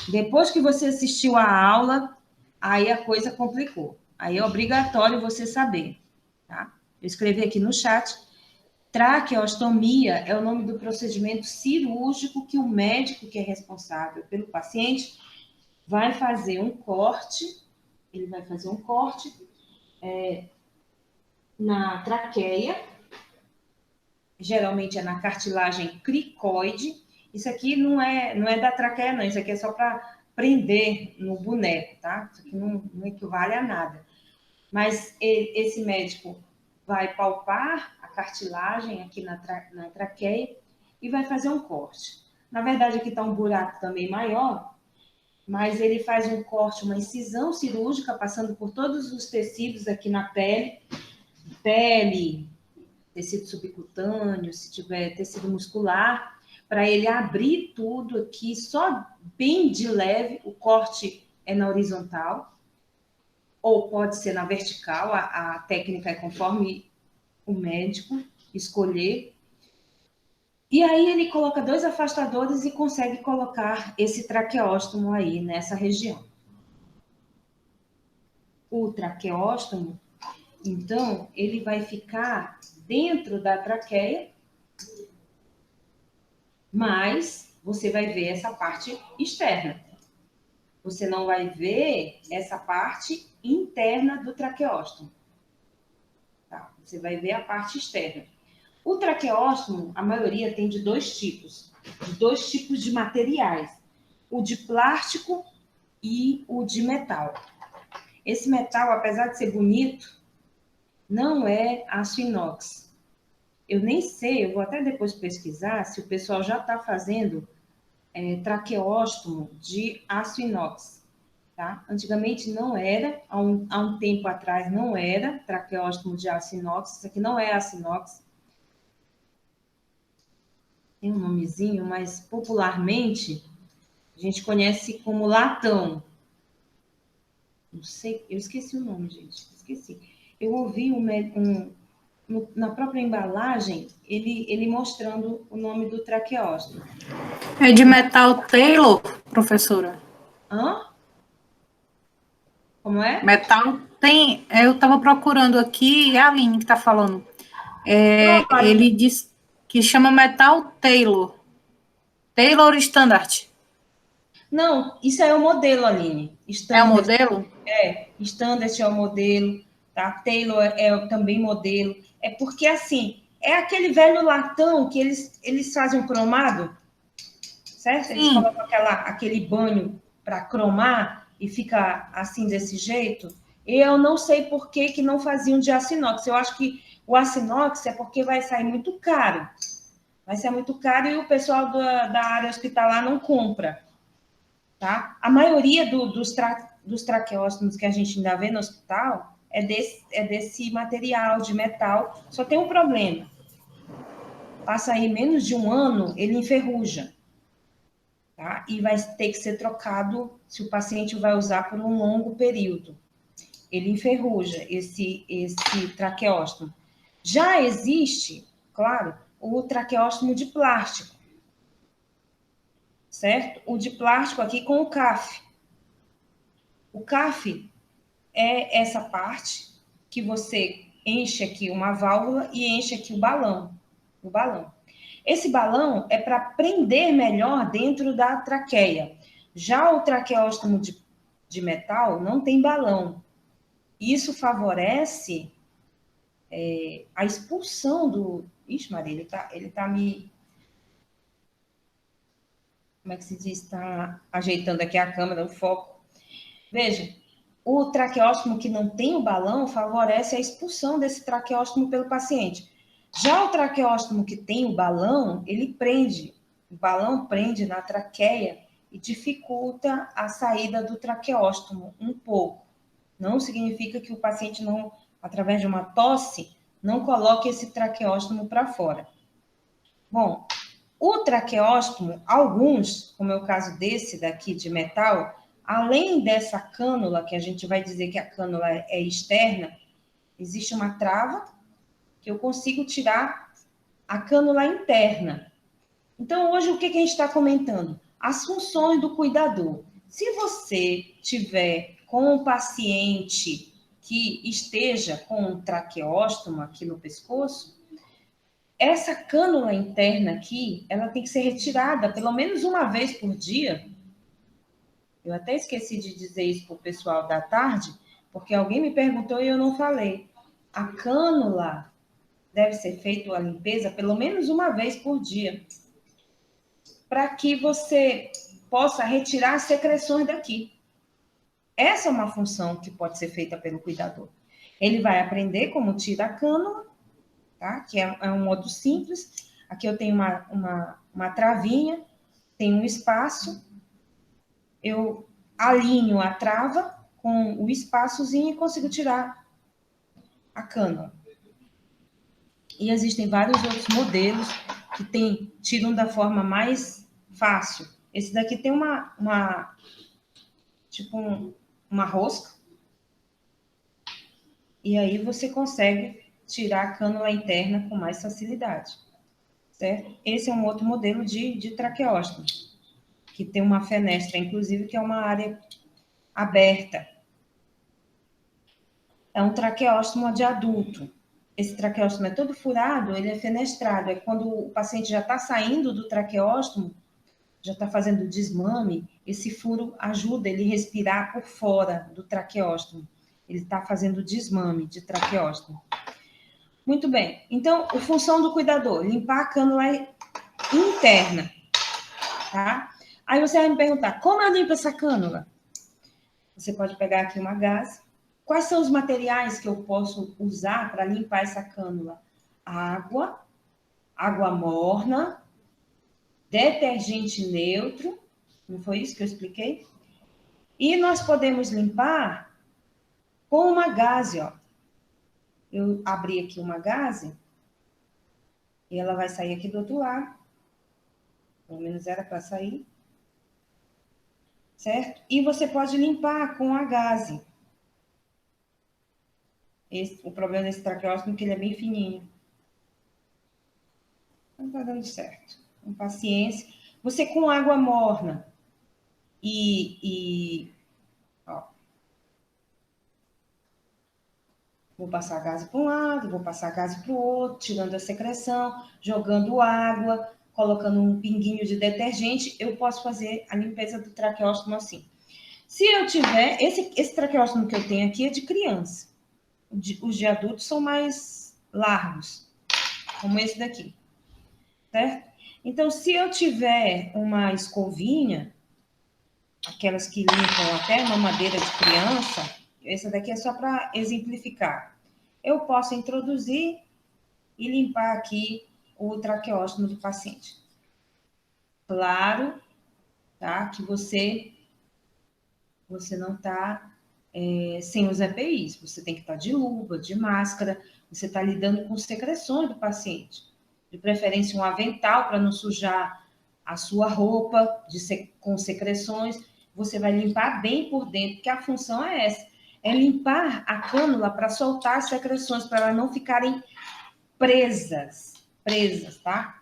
Depois que você assistiu a aula, aí a coisa complicou. Aí é obrigatório você saber. Tá? Eu escrevi aqui no chat. Traqueostomia é o nome do procedimento cirúrgico que o médico que é responsável pelo paciente vai fazer um corte, ele vai fazer um corte na traqueia, geralmente é na cartilagem cricoide. Isso aqui não é da traqueia, não, isso aqui é só para prender no boneco, tá? Isso aqui não equivale a nada. Mas esse médico vai palpar a cartilagem aqui na traqueia e vai fazer um corte. Na verdade, aqui está um buraco também maior, mas ele faz um corte, uma incisão cirúrgica, passando por todos os tecidos aqui na pele, tecido subcutâneo, se tiver tecido muscular, para ele abrir tudo aqui, só bem de leve. O corte é na horizontal, ou pode ser na vertical, a técnica é conforme o médico escolher. E aí ele coloca 2 afastadores e consegue colocar esse traqueóstomo aí nessa região. O traqueóstomo, então, ele vai ficar dentro da traqueia, mas você vai ver essa parte externa. Você não vai ver essa parte interna do traqueóstomo. Tá? Você vai ver a parte externa. O traqueóstomo, a maioria tem de 2 tipos de materiais. O de plástico e o de metal. Esse metal, apesar de ser bonito, não é aço inox. Eu nem sei, eu vou até depois pesquisar se o pessoal já está fazendo traqueóstomo de aço inox. Tá? Antigamente não era, há um tempo atrás não era traqueóstomo de aço inox. Isso aqui não é aço inox. Tem um nomezinho, mas popularmente a gente conhece como latão. Não sei, eu esqueci o nome, gente. Esqueci. Eu ouvi na própria embalagem, ele mostrando o nome do traqueóstomo. É de metal Taylor, professora? Hã? Como é? Metal tem. Eu estava procurando aqui, é a Aline que está falando. Ele diz que chama metal Taylor. Taylor Standard. Não, isso é o modelo, Aline. É o modelo? Standard é o modelo, tá? Taylor é também modelo. É porque, assim, é aquele velho latão que eles fazem um cromado, certo? Eles colocam aquele banho para cromar e fica assim, desse jeito. Eu não sei por que não faziam de aço inox. Eu acho que o aço inox é porque vai sair muito caro. Vai ser muito caro e o pessoal da área hospitalar não compra. Tá? A maioria dos traqueóstomos que a gente ainda vê no hospital é desse material de metal. Só tem um problema. Passa aí menos de 1 ano, ele enferruja. Tá? E vai ter que ser trocado se o paciente vai usar por um longo período. Ele enferruja esse traqueóstomo. Já existe, claro, o traqueóstomo de plástico. Certo? O de plástico aqui com o CAF. O CAF é essa parte que você enche aqui uma válvula e enche aqui o balão. Esse balão é para prender melhor dentro da traqueia. Já o traqueóstomo de metal não tem balão. Isso favorece a expulsão do... Ixi, Maria, ele tá me... Como é que se diz? Está ajeitando aqui a câmera, o foco. Veja, o traqueóstomo que não tem o balão favorece a expulsão desse traqueóstomo pelo paciente. Já o traqueóstomo que tem o balão, ele prende. O balão prende na traqueia e dificulta a saída do traqueóstomo um pouco. Não significa que o paciente não, através de uma tosse, não coloque esse traqueóstomo para fora. Bom, o traqueóstomo, alguns, como é o caso desse daqui de metal, além dessa cânula, que a gente vai dizer que a cânula é externa, existe uma trava que eu consigo tirar a cânula interna. Então, hoje, o que a gente está comentando? As funções do cuidador. Se você tiver com um paciente que esteja com um traqueóstomo aqui no pescoço, essa cânula interna aqui, ela tem que ser retirada pelo menos uma vez por dia. Eu até esqueci de dizer isso para o pessoal da tarde, porque alguém me perguntou e eu não falei. A cânula deve ser feita a limpeza pelo menos uma vez por dia, para que você possa retirar as secreções daqui. Essa é uma função que pode ser feita pelo cuidador. Ele vai aprender como tira a cânula, tá? Que é um modo simples. Aqui eu tenho uma travinha, tem um espaço, eu alinho a trava com o espaçozinho e consigo tirar a cânula. E existem vários outros modelos que tiram da forma mais fácil. Esse daqui tem uma rosca. E aí você consegue tirar a cânula interna com mais facilidade. Certo? Esse é um outro modelo de traqueóstomo, que tem uma fenestra, inclusive, que é uma área aberta. É um traqueóstomo de adulto. Esse traqueóstomo é todo furado, ele é fenestrado. É quando o paciente já está saindo do traqueóstomo, já está fazendo desmame, esse furo ajuda ele a respirar por fora do traqueóstomo. Ele está fazendo desmame de traqueóstomo. Muito bem. Então, a função do cuidador, limpar a cânula interna, tá? Aí você vai me perguntar, como eu limpo essa cânula? Você pode pegar aqui uma gaze. Quais são os materiais que eu posso usar para limpar essa cânula? Água morna, detergente neutro, não foi isso que eu expliquei? E nós podemos limpar com uma gaze, ó. Eu abri aqui uma gaze e ela vai sair aqui do outro lado. Pelo menos era para sair. Certo? E você pode limpar com a gaze. O problema desse traqueóstomo é que ele é bem fininho. Não está dando certo. Com paciência. Você com água morna ó, vou passar a gaze para um lado, vou passar a gaze para o outro, tirando a secreção, jogando água, colocando um pinguinho de detergente, eu posso fazer a limpeza do traqueóstomo assim. Se eu tiver... Esse traqueóstomo que eu tenho aqui é de criança. Os de adultos são mais largos, como esse daqui. Certo? Então, se eu tiver uma escovinha, aquelas que limpam até uma madeira de criança, essa daqui é só para exemplificar. Eu posso introduzir e limpar aqui o traqueóstomo do paciente. Claro, tá? Que você não está sem os EPIs. Você tem que estar de luva, de máscara. Você está lidando com secreções do paciente. De preferência, um avental para não sujar a sua roupa com secreções. Você vai limpar bem por dentro, porque a função é essa. É limpar a cânula para soltar as secreções, para elas não ficarem presas, tá?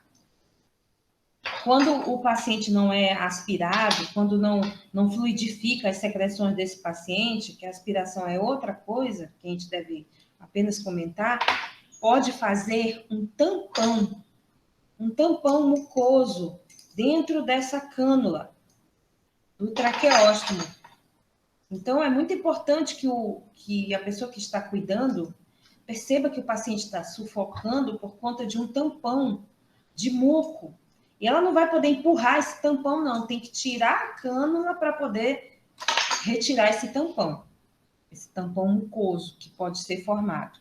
Quando o paciente não é aspirado, quando não fluidifica as secreções desse paciente, que a aspiração é outra coisa, que a gente deve apenas comentar, pode fazer um tampão mucoso dentro dessa cânula do traqueóstomo. Então, é muito importante que a pessoa que está cuidando perceba que o paciente está sufocando por conta de um tampão de muco. E ela não vai poder empurrar esse tampão, não. Tem que tirar a cânula para poder retirar esse tampão mucoso que pode ser formado.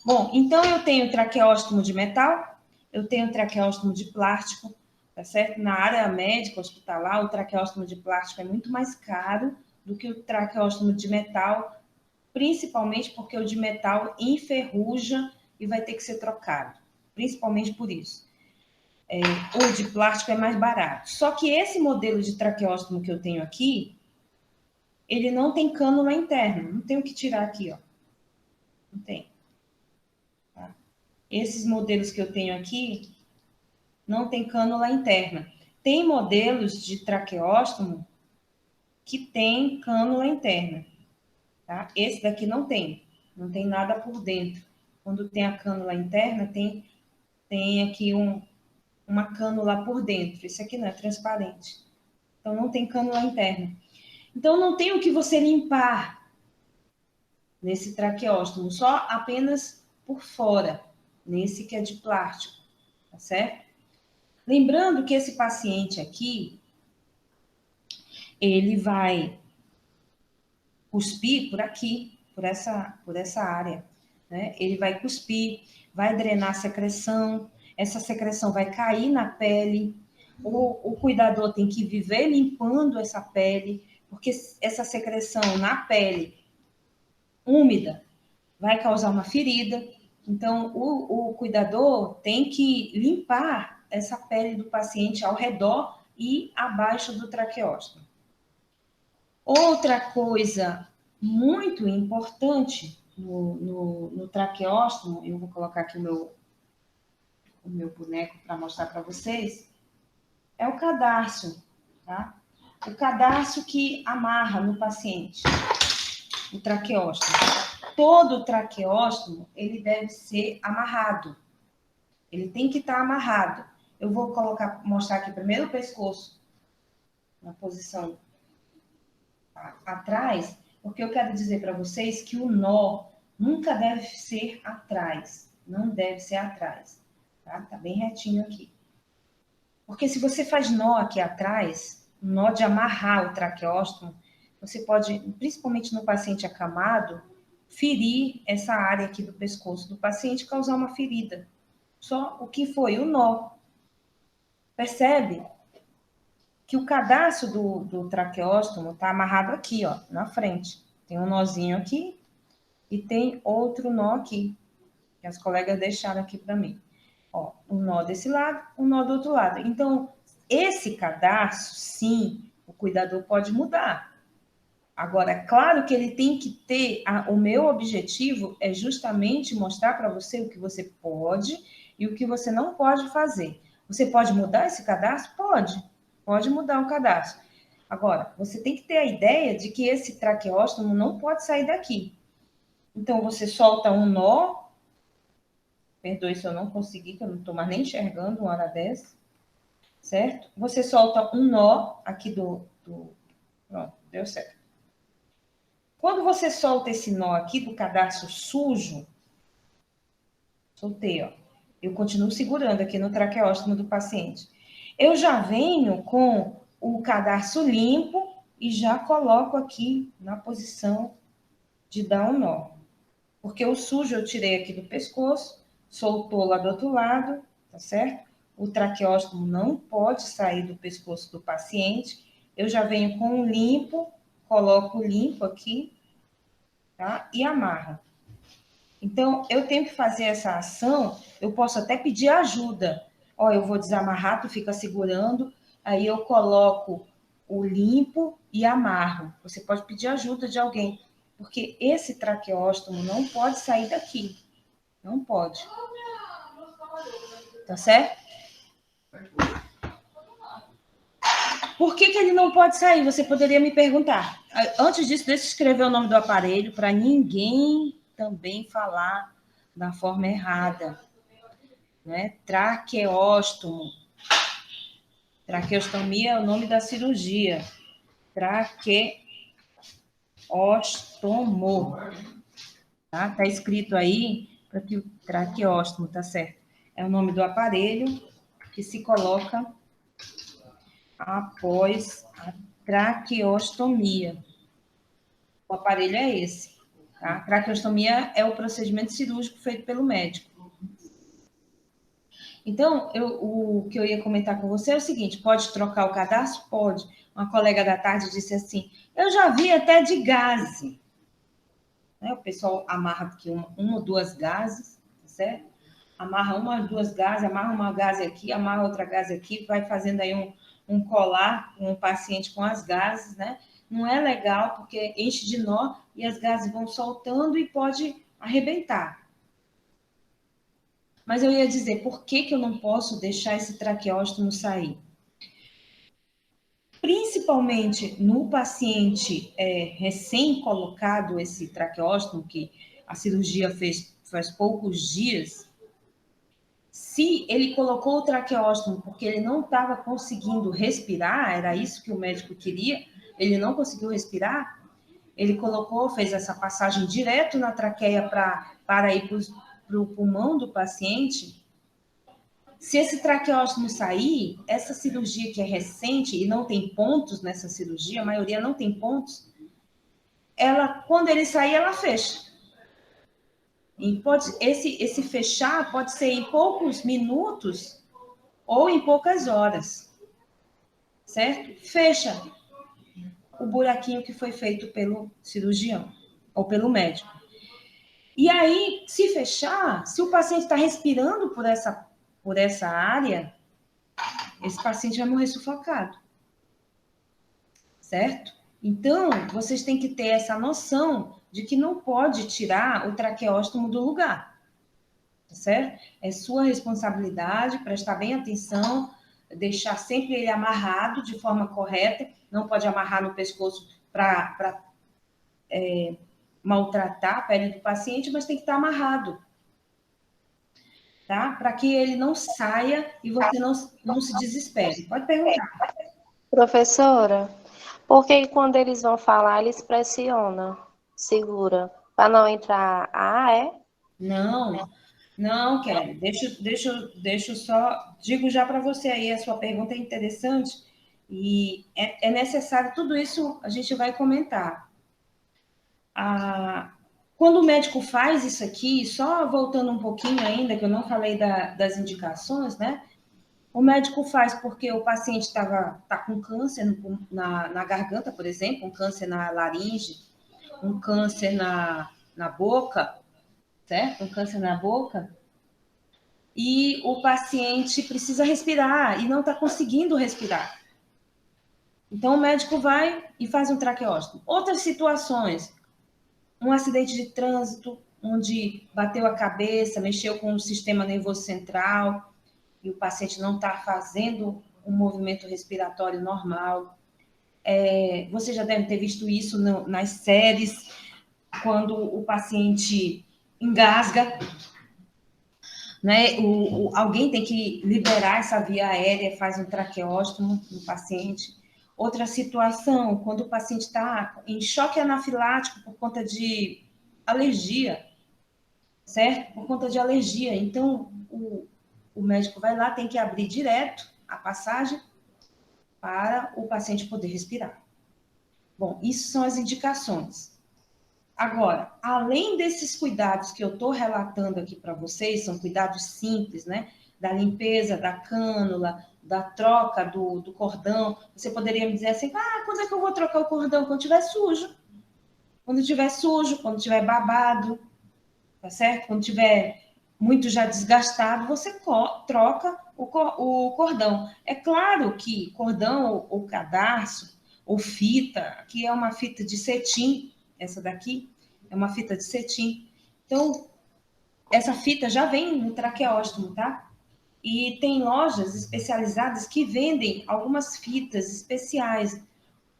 Bom, então eu tenho traqueóstomo de metal, eu tenho traqueóstomo de plástico, tá certo? Na área médica, hospitalar, o traqueóstomo de plástico é muito mais caro do que o traqueóstomo de metal, principalmente porque o de metal enferruja e vai ter que ser trocado, principalmente por isso. O de plástico é mais barato. Só que esse modelo de traqueóstomo que eu tenho aqui, ele não tem cânula interna, não tem o que tirar aqui, ó. Não tem. Tá? Esses modelos que eu tenho aqui, não tem cânula interna. Tem modelos de traqueóstomo que tem cânula interna. Tá? Esse daqui não tem nada por dentro. Quando tem a cânula interna, tem aqui uma cânula por dentro. Esse aqui não é transparente. Então, não tem cânula interna. Então, não tem o que você limpar nesse traqueóstomo, só apenas por fora, nesse que é de plástico, tá certo? Lembrando que esse paciente aqui, ele vai cuspir por aqui, por essa área, né? Ele vai cuspir, vai drenar a secreção, essa secreção vai cair na pele, o cuidador tem que viver limpando essa pele, porque essa secreção na pele úmida vai causar uma ferida. Então, o cuidador tem que limpar essa pele do paciente ao redor e abaixo do traqueóstomo. Outra coisa muito importante no traqueóstomo, eu vou colocar aqui o meu boneco para mostrar para vocês, é o cadarço, tá? O cadarço que amarra no paciente, o traqueóstomo. Todo traqueóstomo, ele deve ser amarrado. Ele tem que estar amarrado. Eu vou mostrar aqui primeiro o pescoço, na posição atrás, porque eu quero dizer para vocês que o nó nunca deve ser atrás. Não deve ser atrás. Tá? Tá bem retinho aqui. Porque se você faz nó aqui atrás, nó de amarrar o traqueóstomo, você pode, principalmente no paciente acamado, ferir essa área aqui do pescoço do paciente, causar uma ferida. Só o que foi? O nó. Percebe que o cadarço do traqueóstomo está amarrado aqui, ó, na frente. Tem um nozinho aqui e tem outro nó aqui, que as colegas deixaram aqui para mim. Ó, um nó desse lado, um nó do outro lado. Então, esse cadarço, sim, o cuidador pode mudar. Agora, é claro que ele tem que ter... O meu objetivo é justamente mostrar para você o que você pode e o que você não pode fazer. Você pode mudar esse cadarço? Pode. Pode mudar o cadarço. Agora, você tem que ter a ideia de que esse traqueóstomo não pode sair daqui. Então, você solta um nó. Perdoe se eu não conseguir, que eu não estou mais nem enxergando uma hora dessa. Certo? Você solta um nó aqui Pronto, deu certo. Quando você solta esse nó aqui do cadarço sujo, soltei, ó. Eu continuo segurando aqui no traqueóstomo do paciente. Eu já venho com o cadarço limpo e já coloco aqui na posição de dar um nó. Porque o sujo eu tirei aqui do pescoço, soltou lá do outro lado, tá certo? O traqueóstomo não pode sair do pescoço do paciente. Eu já venho com o limpo, coloco o limpo aqui, tá? E amarro. Então, eu tenho que fazer essa ação, eu posso até pedir ajuda. Ó, eu vou desamarrar, tu fica segurando, aí eu coloco o limpo e amarro. Você pode pedir ajuda de alguém, porque esse traqueóstomo não pode sair daqui. Não pode. Tá certo? Por que ele não pode sair? Você poderia me perguntar. Antes disso, deixa eu escrever o nome do aparelho para ninguém também falar da forma errada. Né? Traqueóstomo. Traqueostomia é o nome da cirurgia. Traqueostomo. Tá escrito aí, traqueóstomo, tá certo? É o nome do aparelho que se coloca após a traqueostomia. O aparelho é esse. Tá? Traqueostomia é o procedimento cirúrgico feito pelo médico. Então, o que eu ia comentar com você é o seguinte: pode trocar o cadastro? Pode. Uma colega da tarde disse assim: eu já vi até de gaze. Né? O pessoal amarra aqui uma ou duas gases, tá certo? Amarra uma ou duas gases, amarra uma gase aqui, amarra outra gase aqui, vai fazendo aí um colar com o paciente com as gases, né? Não é legal, porque enche de nó e as gases vão soltando e pode arrebentar. Mas eu ia dizer, por que eu não posso deixar esse traqueóstomo sair? Principalmente no paciente recém-colocado esse traqueóstomo, que a cirurgia fez faz poucos dias, se ele colocou o traqueóstomo porque ele não estava conseguindo respirar, era isso que o médico queria, ele não conseguiu respirar, ele colocou, fez essa passagem direto na traqueia para ir para o pulmão do paciente. Se esse traqueóstomo sair, essa cirurgia que é recente e não tem pontos nessa cirurgia, a maioria não tem pontos, quando ele sair, ela fecha. E esse fechar pode ser em poucos minutos ou em poucas horas, certo? Fecha o buraquinho que foi feito pelo cirurgião ou pelo médico. E aí, se fechar, se o paciente está respirando por essa área, esse paciente vai morrer sufocado, certo? Então, vocês têm que ter essa noção de que não pode tirar o traqueóstomo do lugar, tá certo? É sua responsabilidade, prestar bem atenção, deixar sempre ele amarrado de forma correta, não pode amarrar no pescoço para maltratar a pele do paciente, mas tem que estar amarrado, tá? Para que ele não saia e você não se desespere. Pode perguntar. Professora, por que quando eles vão falar, eles pressionam, segura, para não entrar ar, é? Não, Kelly. Deixa eu só... Digo já para você aí, a sua pergunta é interessante e é necessário, tudo isso a gente vai comentar. Quando o médico faz isso aqui, só voltando um pouquinho ainda, que eu não falei das indicações, né? O médico faz porque o paciente tá com câncer na garganta, por exemplo, um câncer na laringe, um câncer na boca, certo? Um câncer na boca. E o paciente precisa respirar e não está conseguindo respirar. Então, o médico vai e faz um traqueóstomo. Outras situações, um acidente de trânsito, onde bateu a cabeça, mexeu com o sistema nervoso central, e o paciente não está fazendo um movimento respiratório normal. Você já deve ter visto isso nas séries, quando o paciente engasga, né? Alguém tem que liberar essa via aérea, faz um traqueóstomo no paciente. Outra situação, quando o paciente está em choque anafilático por conta de alergia, certo? Por conta de alergia. Então, o médico vai lá, tem que abrir direto a passagem para o paciente poder respirar. Bom, isso são as indicações. Agora, além desses cuidados que eu estou relatando aqui para vocês, são cuidados simples, né? Da limpeza da cânula, da troca do cordão. Você poderia me dizer assim, quando é que eu vou trocar o cordão? Quando estiver sujo. Quando estiver sujo, quando estiver babado, tá certo? Quando estiver muito já desgastado, você troca o cordão. É claro que cordão ou cadarço ou fita, aqui é uma fita de cetim, essa daqui é uma fita de cetim. Então, essa fita já vem no traqueóstomo, tá? E tem lojas especializadas que vendem algumas fitas especiais,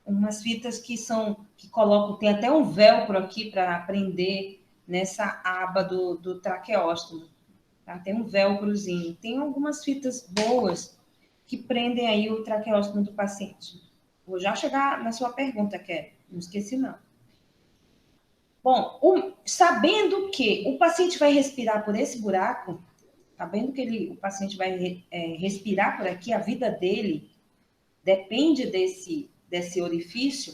umas fitas que colocam, tem até um velcro aqui para prender nessa aba do traqueóstomo. Tá? Tem um velcrozinho. Tem algumas fitas boas que prendem aí o traqueóstomo do paciente. Vou já chegar na sua pergunta, Kelly. Não esqueci, não. Bom, sabendo que o paciente vai respirar por esse buraco, sabendo que o paciente vai respirar por aqui, a vida dele depende desse orifício,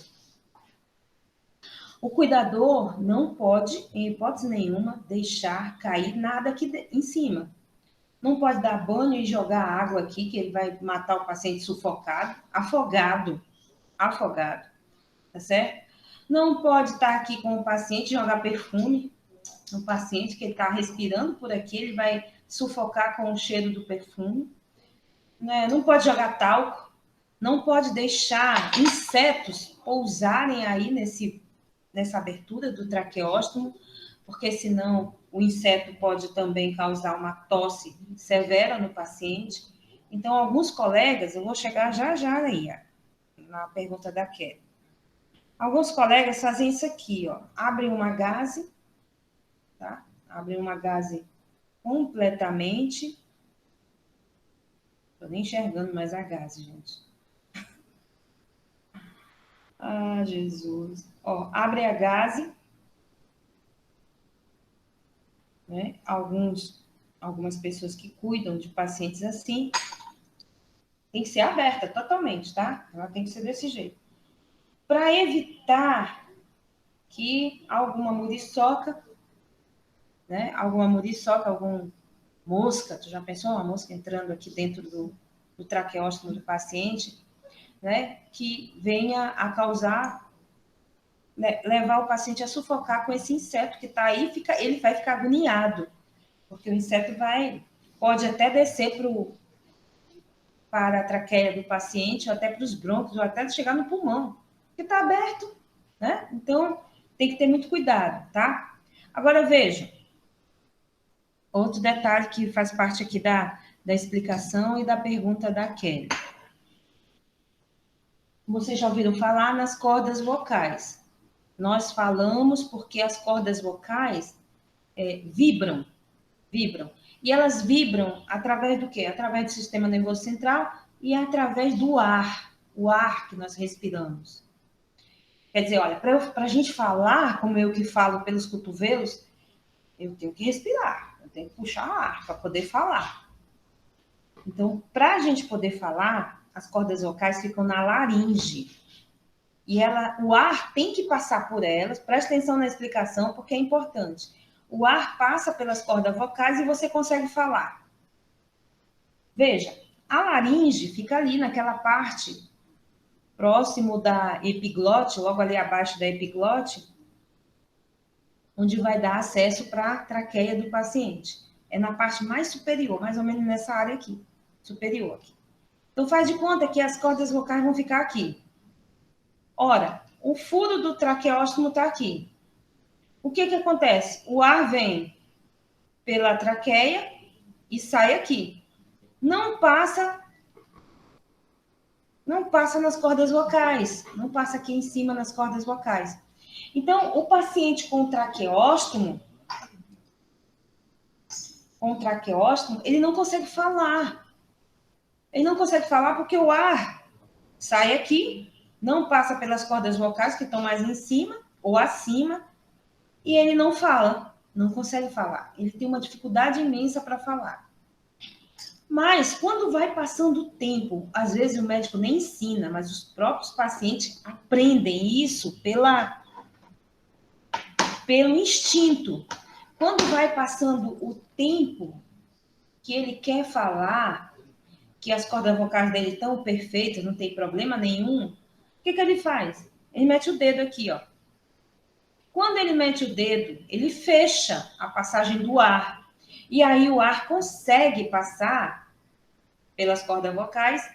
o cuidador não pode, em hipótese nenhuma, deixar cair nada aqui em cima. Não pode dar banho e jogar água aqui, que ele vai matar o paciente sufocado, afogado, tá certo? Não pode estar aqui com o paciente e jogar perfume no paciente, que ele está respirando por aqui, ele vai sufocar com o cheiro do perfume. Né? Não pode jogar talco, não pode deixar insetos pousarem aí nessa abertura do traqueóstomo, porque senão o inseto pode também causar uma tosse severa no paciente. Então, alguns colegas, eu vou chegar já aí, na pergunta da Kelly. Alguns colegas fazem isso aqui, ó. Abrem uma gaze, tá? Abrem uma gaze completamente. Tô nem enxergando mais a gaze, gente. Ah, Jesus. Ó, abre a gaze. Né? Algumas pessoas que cuidam de pacientes assim, tem que ser aberta totalmente, tá? Ela tem que ser desse jeito. Para evitar que alguma muriçoca, né? Alguma mosca, tu já pensou uma mosca entrando aqui dentro do traqueóstomo do paciente, né? Que venha a causar, né? Levar o paciente a sufocar com esse inseto que está aí, ele vai ficar agoniado, porque o inseto pode até descer para a traqueia do paciente, ou até para os brônquios, ou até chegar no pulmão, que está aberto, né? Então, tem que ter muito cuidado, tá? Agora, veja, outro detalhe que faz parte aqui da explicação e da pergunta da Kelly. Vocês já ouviram falar nas cordas vocais. Nós falamos porque as cordas vocais vibram. E elas vibram através do quê? Através do sistema nervoso central e através do ar, o ar que nós respiramos. Quer dizer, olha, para a gente falar, como eu que falo pelos cotovelos, eu tenho que respirar, eu tenho que puxar ar para poder falar. Então, para a gente poder falar, as cordas vocais ficam na laringe. E o ar tem que passar por elas, presta atenção na explicação, porque é importante. O ar passa pelas cordas vocais e você consegue falar. Veja, a laringe fica ali naquela parte próximo da epiglote, logo ali abaixo da epiglote, onde vai dar acesso para a traqueia do paciente. É na parte mais superior, mais ou menos nessa área aqui, superior aqui. Então faz de conta que as cordas vocais vão ficar aqui. Ora, o furo do traqueóstomo está aqui. O que acontece? O ar vem pela traqueia e sai aqui. Não passa nas cordas vocais, não passa aqui em cima nas cordas vocais. Então, o paciente com traqueóstomo, ele não consegue falar. Ele não consegue falar porque o ar sai aqui, não passa pelas cordas vocais que estão mais em cima ou acima, e ele não fala, não consegue falar. Ele tem uma dificuldade imensa para falar. Mas, quando vai passando o tempo, às vezes o médico nem ensina, mas os próprios pacientes aprendem isso pelo instinto. Quando vai passando o tempo que ele quer falar, que as cordas vocais dele estão perfeitas, não tem problema nenhum, o que ele faz? Ele mete o dedo aqui, ó. Quando ele mete o dedo, ele fecha a passagem do ar. E aí o ar consegue passar pelas cordas vocais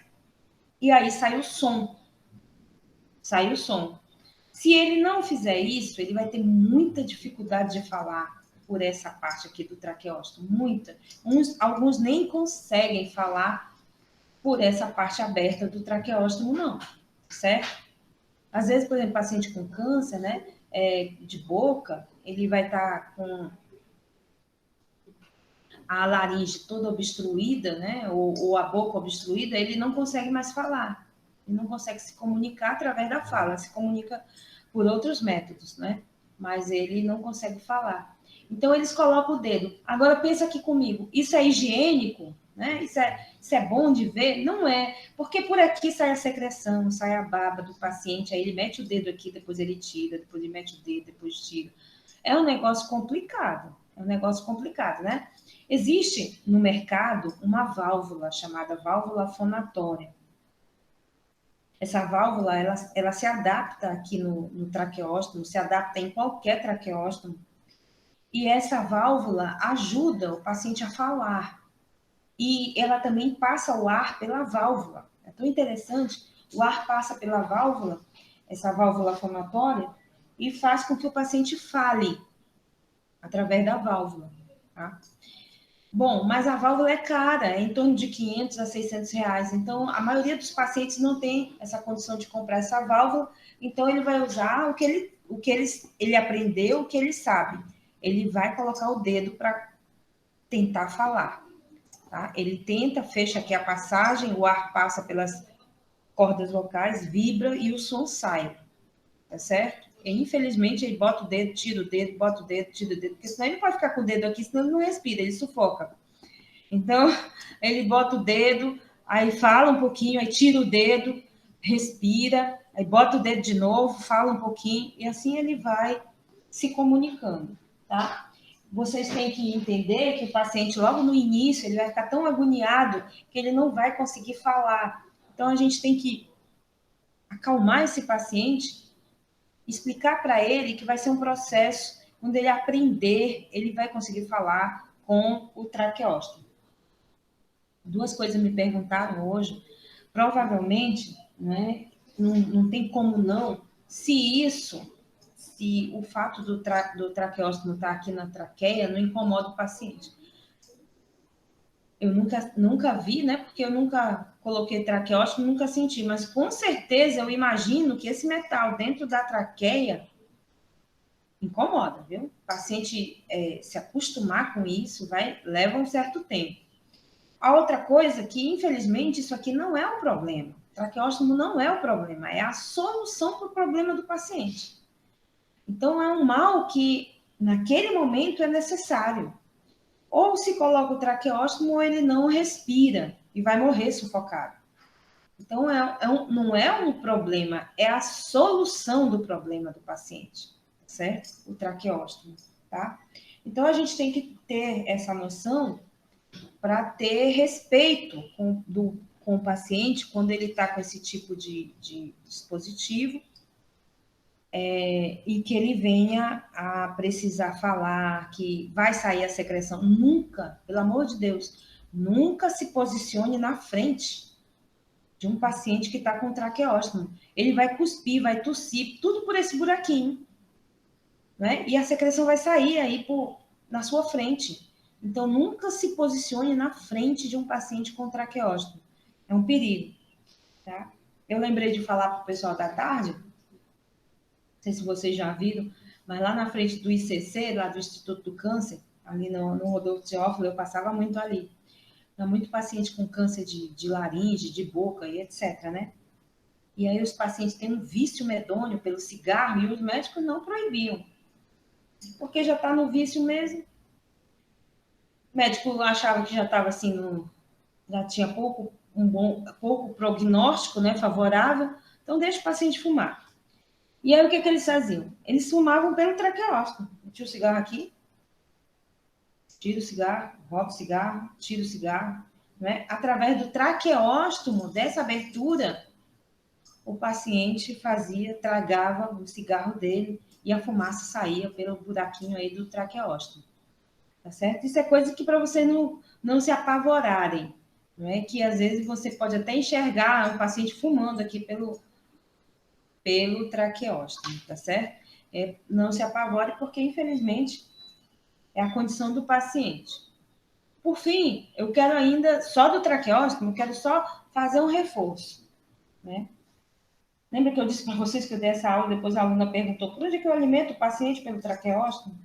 e aí sai o som. Se ele não fizer isso, ele vai ter muita dificuldade de falar. por essa parte aqui do traqueóstomo, muita. Alguns nem conseguem falar por essa parte aberta do traqueóstomo, não, certo? Às vezes, por exemplo, paciente com câncer, né, de boca, ele vai estar com a laringe toda obstruída, né, ou a boca obstruída, ele não consegue mais falar. Ele não consegue se comunicar através da fala, se comunica por outros métodos, né? Mas ele não consegue falar. Então, eles colocam o dedo. Agora, pensa aqui comigo, isso é higiênico? Né? Isso é bom de ver? Não é, porque por aqui sai a secreção, sai a baba do paciente, aí ele mete o dedo aqui, depois ele tira, depois ele mete o dedo, depois tira. É um negócio complicado, né? Existe no mercado uma válvula chamada válvula fonatória. Essa válvula, ela se adapta aqui no traqueóstomo, se adapta em qualquer traqueóstomo, e essa válvula ajuda o paciente a falar. E ela também passa o ar pela válvula. É tão interessante, o ar passa pela válvula, essa válvula fonatória, e faz com que o paciente fale através da válvula, tá? Bom, mas a válvula é cara, é em torno de 500 a 600 reais. Então, a maioria dos pacientes não tem essa condição de comprar essa válvula, então ele vai usar o que ele aprendeu, o que ele sabe. Ele vai colocar o dedo para tentar falar. Tá? Ele tenta, fecha aqui a passagem, o ar passa pelas cordas vocais, vibra e o som sai, tá certo? E, infelizmente, ele bota o dedo, tira o dedo, bota o dedo, tira o dedo, porque senão ele não pode ficar com o dedo aqui, senão ele não respira, ele sufoca. Então, ele bota o dedo, aí fala um pouquinho, aí tira o dedo, respira, aí bota o dedo de novo, fala um pouquinho, e assim ele vai se comunicando, tá? Vocês têm que entender que o paciente, logo no início, ele vai ficar tão agoniado que ele não vai conseguir falar. Então, a gente tem que acalmar esse paciente, explicar para ele que vai ser um processo, quando ele aprender, ele vai conseguir falar com o traqueóstomo. Duas coisas me perguntaram hoje. Provavelmente, né, não tem como não, se o fato do traqueóstomo estar aqui na traqueia não incomoda o paciente. Eu nunca vi, né, porque eu nunca coloquei traqueóstomo, nunca senti, mas com certeza eu imagino que esse metal dentro da traqueia incomoda, viu? O paciente se acostumar com isso leva um certo tempo. A outra coisa que, infelizmente, isso aqui não é o problema. Traqueóstomo não é o problema, é a solução para o problema do paciente. Então, é um mal que, naquele momento, é necessário. Ou se coloca o traqueóstomo, ou ele não respira e vai morrer sufocado. Então, não é um problema, é a solução do problema do paciente, certo? O traqueóstomo, tá? Então, a gente tem que ter essa noção para ter respeito com o paciente quando ele está com esse tipo de dispositivo e que ele venha a precisar falar, que vai sair a secreção. Nunca, pelo amor de Deus, nunca se posicione na frente de um paciente que está com traqueóstomo. Ele vai cuspir, vai tossir, tudo por esse buraquinho, né? E a secreção vai sair aí na sua frente. Então, nunca se posicione na frente de um paciente com traqueóstomo. É um perigo, tá? Eu lembrei de falar para o pessoal da tarde, não sei se vocês já viram, mas lá na frente do ICC, lá do Instituto do Câncer, ali no Rodolfo Teófilo, eu passava muito ali. Tinha muito paciente com câncer de laringe, de boca e etc, né? E aí os pacientes têm um vício medonho pelo cigarro e os médicos não proibiam. Porque já está no vício mesmo. O médico achava que já estava assim, já tinha pouco prognóstico, né, favorável, então deixa o paciente fumar. E aí o que eles faziam? Eles fumavam pelo traqueóstomo. Tinha o cigarro aqui, tira o cigarro, rouba o cigarro, tira o cigarro, né? Através do traqueóstomo, dessa abertura, o paciente tragava o cigarro dele e a fumaça saía pelo buraquinho aí do traqueóstomo. Tá certo? Isso é coisa que para vocês não se apavorarem, não é? Que às vezes você pode até enxergar um paciente fumando aqui pelo traqueóstomo, tá certo? Não se apavore, porque infelizmente é a condição do paciente. Por fim, eu quero ainda, só do traqueóstomo, eu quero só fazer um reforço, né? Lembra que eu disse para vocês que eu dei essa aula, depois a aluna perguntou, por onde é que eu alimento o paciente pelo traqueóstomo?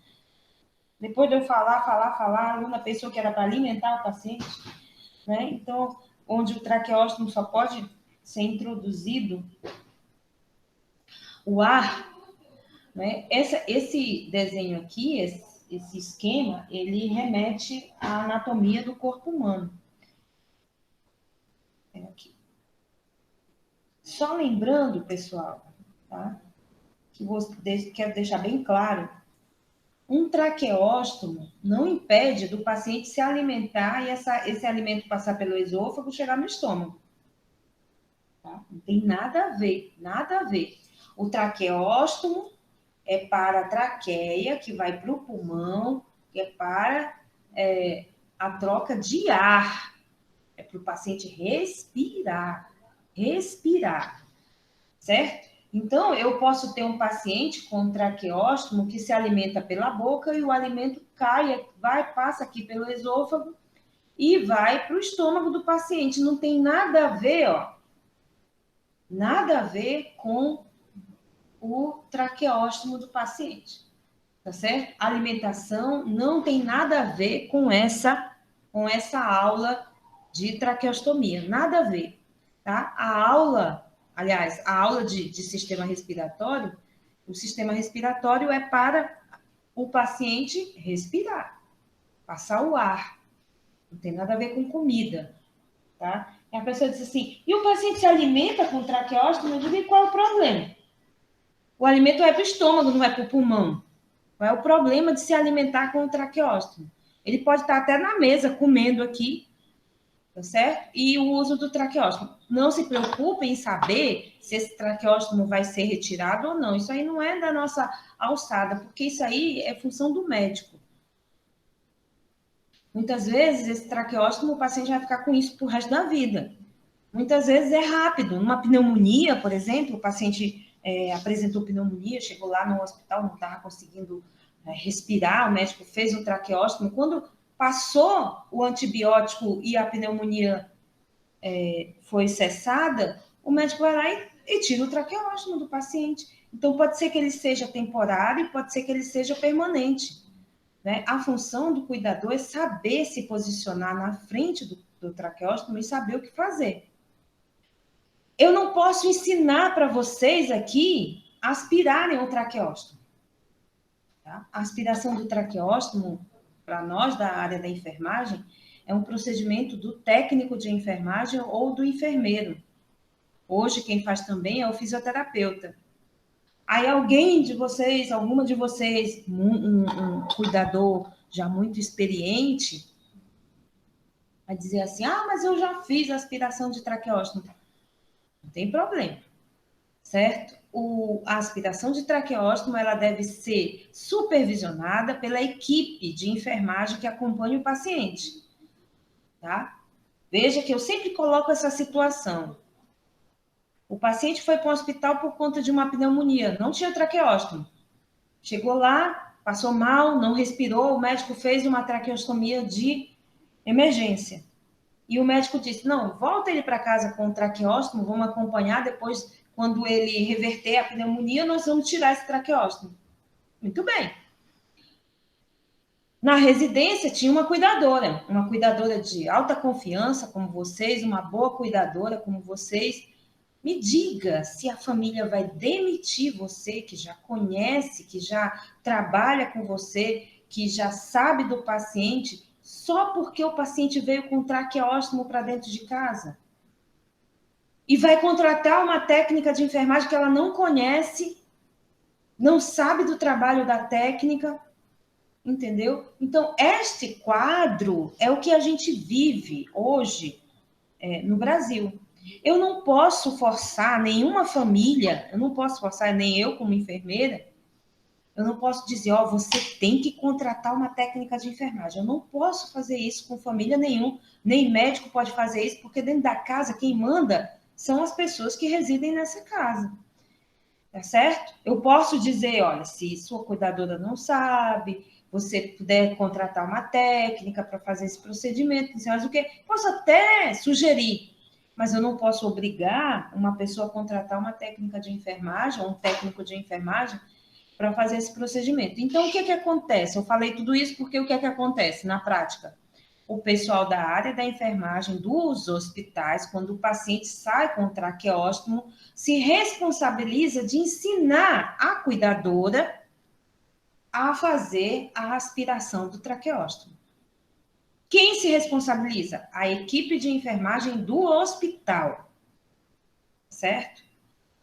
Depois de eu falar, a aluna pensou que era para alimentar o paciente, né? Então, onde o traqueóstomo só pode ser introduzido o ar, né? Esse desenho aqui, esse esquema, ele remete à anatomia do corpo humano. Aqui. Só lembrando, pessoal, tá? Quero deixar bem claro, um traqueóstomo não impede do paciente se alimentar e esse alimento passar pelo esôfago e chegar no estômago. Tá? Não tem nada a ver, nada a ver. O traqueóstomo é para a traqueia, que vai para o pulmão, que é para a troca de ar. É para o paciente respirar, certo? Então, eu posso ter um paciente com traqueóstomo que se alimenta pela boca e o alimento passa aqui pelo esôfago e vai para o estômago do paciente. Não tem nada a ver, ó, nada a ver com o traqueóstomo do paciente, tá certo? A alimentação não tem nada a ver com essa aula de traqueostomia, nada a ver, tá? A aula de sistema respiratório, o sistema respiratório é para o paciente respirar, passar o ar, não tem nada a ver com comida, tá? E a pessoa diz assim, e o paciente se alimenta com traqueóstomo? Eu digo, e qual é o problema? O alimento vai para o estômago, não vai para o pulmão. Qual é o problema de se alimentar com o traqueóstomo? Ele pode estar até na mesa comendo aqui, tá certo? E o uso do traqueóstomo. Não se preocupem em saber se esse traqueóstomo vai ser retirado ou não. Isso aí não é da nossa alçada, porque isso aí é função do médico. Muitas vezes, esse traqueóstomo, o paciente vai ficar com isso pro resto da vida. Muitas vezes é rápido. Numa pneumonia, por exemplo, o paciente apresentou pneumonia, chegou lá no hospital, não estava conseguindo respirar, o médico fez um traqueóstomo. Quando passou o antibiótico e a pneumonia foi cessada, o médico vai lá e tira o traqueóstomo do paciente. Então, pode ser que ele seja temporário, pode ser que ele seja permanente, né? A função do cuidador é saber se posicionar na frente do traqueóstomo e saber o que fazer. Eu não posso ensinar para vocês aqui a aspirarem o traqueóstomo. Tá? A aspiração do traqueóstomo, para nós da área da enfermagem, é um procedimento do técnico de enfermagem ou do enfermeiro. Hoje, quem faz também é o fisioterapeuta. Aí alguma de vocês, um cuidador já muito experiente, vai dizer assim, mas eu já fiz aspiração de traqueóstomo. Não tem problema, certo? A aspiração de traqueóstomo, ela deve ser supervisionada pela equipe de enfermagem que acompanha o paciente, tá? Veja que eu sempre coloco essa situação. O paciente foi para o hospital por conta de uma pneumonia, não tinha traqueóstomo. Chegou lá, passou mal, não respirou, o médico fez uma traqueostomia de emergência. E o médico disse, não, volta ele para casa com o traqueóstomo, vamos acompanhar, depois, quando ele reverter a pneumonia, nós vamos tirar esse traqueóstomo. Muito bem. Na residência tinha uma cuidadora de alta confiança, como vocês, uma boa cuidadora, como vocês. Me diga se a família vai demitir você, que já conhece, que já trabalha com você, que já sabe do paciente, só porque o paciente veio com traqueóstomo para dentro de casa. E vai contratar uma técnica de enfermagem que ela não conhece, não sabe do trabalho da técnica, entendeu? Então, este quadro é o que a gente vive hoje no Brasil. Eu não posso forçar nenhuma família, eu não posso forçar nem eu como enfermeira, eu não posso dizer, você tem que contratar uma técnica de enfermagem. Eu não posso fazer isso com família nenhuma, nem médico pode fazer isso, porque dentro da casa quem manda são as pessoas que residem nessa casa. Tá certo? Eu posso dizer, olha, se sua cuidadora não sabe, você puder contratar uma técnica para fazer esse procedimento, mas o que? Posso até sugerir, mas eu não posso obrigar uma pessoa a contratar uma técnica de enfermagem, ou um técnico de enfermagem, para fazer esse procedimento. Então, o que acontece? Eu falei tudo isso porque o que acontece na prática? O pessoal da área da enfermagem dos hospitais, quando o paciente sai com traqueóstomo, se responsabiliza de ensinar a cuidadora a fazer a aspiração do traqueóstomo. Quem se responsabiliza? A equipe de enfermagem do hospital, certo?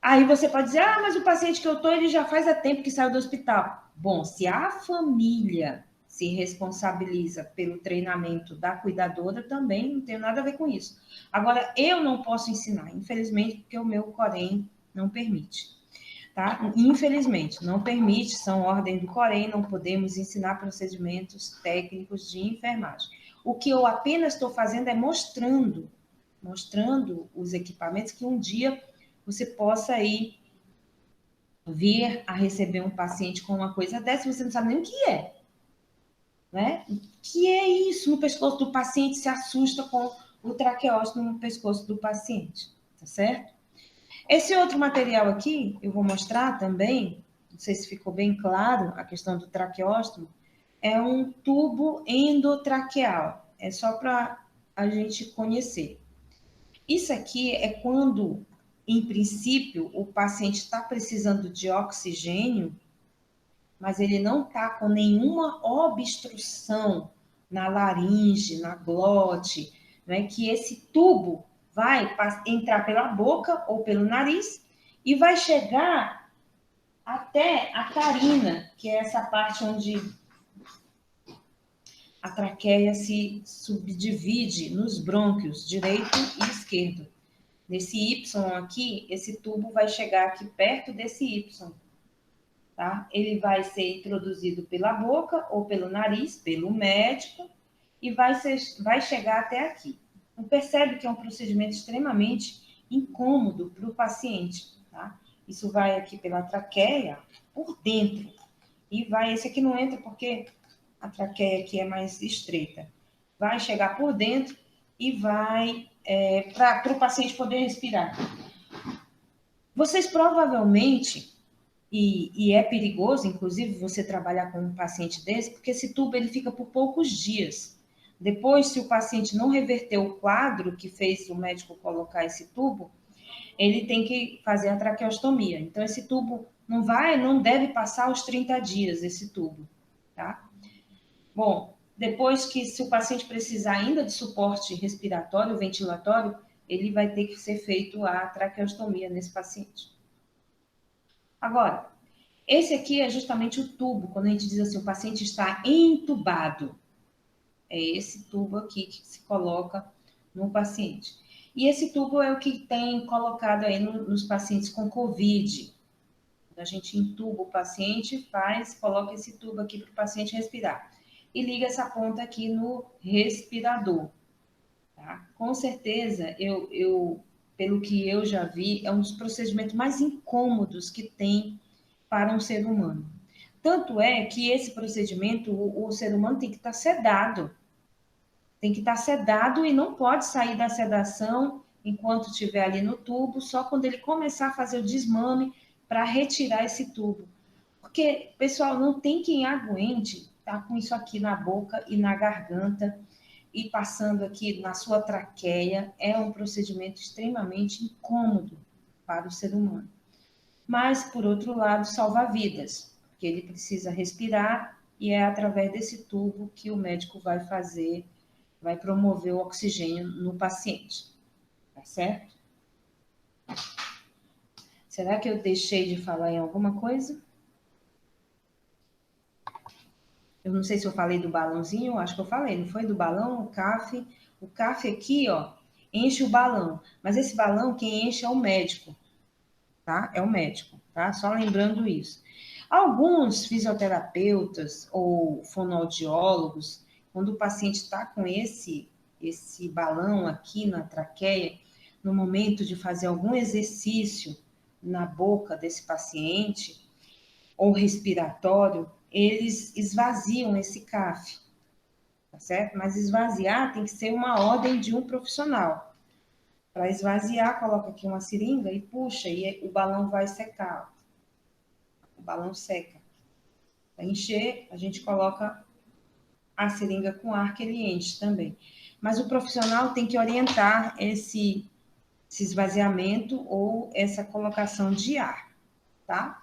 Aí você pode dizer, mas o paciente que eu estou, ele já faz há tempo que saiu do hospital. Bom, se a família se responsabiliza pelo treinamento da cuidadora, também não tem nada a ver com isso. Agora, eu não posso ensinar, infelizmente, porque o meu Corém não permite. Tá? Infelizmente, não permite, são ordem do Corém, não podemos ensinar procedimentos técnicos de enfermagem. O que eu apenas estou fazendo é mostrando os equipamentos que um dia você possa ir vir a receber um paciente com uma coisa dessa, você não sabe nem o que é. Né? O que é isso no pescoço do paciente? Se assusta com o traqueóstomo no pescoço do paciente, tá certo? Esse outro material aqui, eu vou mostrar também, não sei se ficou bem claro a questão do traqueóstomo, é um tubo endotraqueal, é só para a gente conhecer. Isso aqui é quando, em princípio, o paciente está precisando de oxigênio, mas ele não está com nenhuma obstrução na laringe, na glote, né? Que esse tubo vai entrar pela boca ou pelo nariz e vai chegar até a carina, que é essa parte onde a traqueia se subdivide nos brônquios direito e esquerdo. Nesse Y aqui, esse tubo vai chegar aqui perto desse Y. Tá? Ele vai ser introduzido pela boca ou pelo nariz, pelo médico, e vai chegar até aqui. Então, percebe que é um procedimento extremamente incômodo para o paciente. Tá? Isso vai aqui pela traqueia, por dentro. E esse aqui não entra porque a traqueia aqui é mais estreita. Vai chegar por dentro e vai para o paciente poder respirar. Vocês provavelmente... E é perigoso, inclusive, você trabalhar com um paciente desse, porque esse tubo ele fica por poucos dias. Depois, se o paciente não reverter o quadro que fez o médico colocar esse tubo, ele tem que fazer a traqueostomia. Então, esse tubo não deve passar os 30 dias, esse tubo, tá? Bom, depois que, se o paciente precisar ainda de suporte respiratório, ventilatório, ele vai ter que ser feito a traqueostomia nesse paciente. Agora, esse aqui é justamente o tubo, quando a gente diz assim, o paciente está entubado. É esse tubo aqui que se coloca no paciente. E esse tubo é o que tem colocado aí nos pacientes com COVID. Quando a gente entuba o paciente, coloca esse tubo aqui para o paciente respirar. E liga essa ponta aqui no respirador. Tá? Com certeza, pelo que eu já vi, é um dos procedimentos mais incômodos que tem para um ser humano. Tanto é que esse procedimento, o ser humano tem que estar sedado. Tem que estar sedado e não pode sair da sedação enquanto estiver ali no tubo, só quando ele começar a fazer o desmame para retirar esse tubo. Porque, pessoal, não tem quem aguente estar com isso aqui na boca e na garganta, e passando aqui na sua traqueia, é um procedimento extremamente incômodo para o ser humano. Mas, por outro lado, salva vidas, porque ele precisa respirar e é através desse tubo que o médico vai promover o oxigênio no paciente. Tá certo? Será que eu deixei de falar em alguma coisa? Eu não sei se eu falei do balãozinho, eu acho que eu falei, não foi do balão, o CAF. O CAF aqui, ó, enche o balão. Mas esse balão, quem enche é o médico, tá? É o médico, tá? Só lembrando isso. Alguns fisioterapeutas ou fonoaudiólogos, quando o paciente está com esse balão aqui na traqueia, no momento de fazer algum exercício na boca desse paciente, ou respiratório, eles esvaziam esse CAF, tá certo? Mas esvaziar tem que ser uma ordem de um profissional. Para esvaziar, coloca aqui uma seringa e puxa, e o balão vai secar. O balão seca. Para encher, a gente coloca a seringa com ar que ele enche também. Mas o profissional tem que orientar esse esvaziamento ou essa colocação de ar, tá?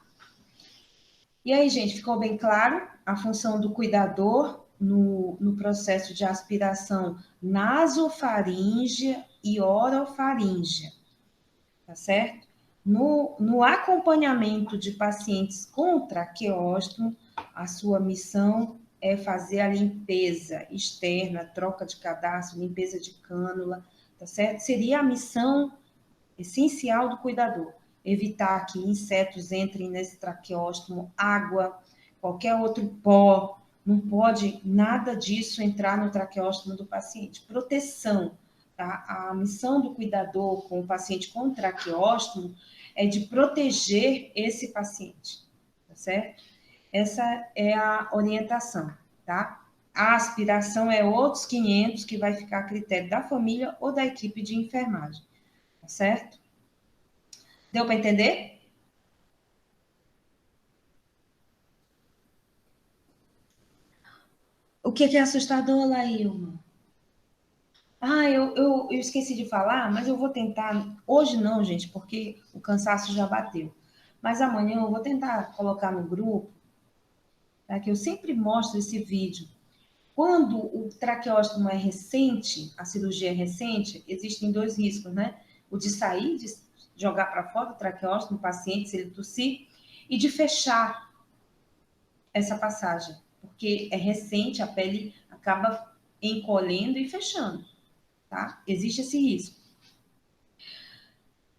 E aí, gente, ficou bem claro a função do cuidador no processo de aspiração nasofaríngea e orofaríngea, tá certo? No acompanhamento de pacientes com traqueóstomo, a sua missão é fazer a limpeza externa, troca de cadastro, limpeza de cânula, tá certo? Seria a missão essencial do cuidador. Evitar que insetos entrem nesse traqueóstomo, água, qualquer outro pó, não pode nada disso entrar no traqueóstomo do paciente. Proteção, tá? A missão do cuidador com o paciente com traqueóstomo é de proteger esse paciente, tá certo? Essa é a orientação, tá? A aspiração é outros 500 que vai ficar a critério da família ou da equipe de enfermagem, tá certo? Deu para entender? O que é assustador, Laílma? Eu esqueci de falar, mas eu vou tentar. Hoje não, gente, porque o cansaço já bateu. Mas amanhã eu vou tentar colocar no grupo, tá? Que eu sempre mostro esse vídeo. Quando o traqueóstomo é recente, a cirurgia é recente, existem dois riscos, né? O de sair, de jogar para fora o traqueóstomo, o paciente, se ele tossir, e de fechar essa passagem, porque é recente, a pele acaba encolhendo e fechando, tá? Existe esse risco.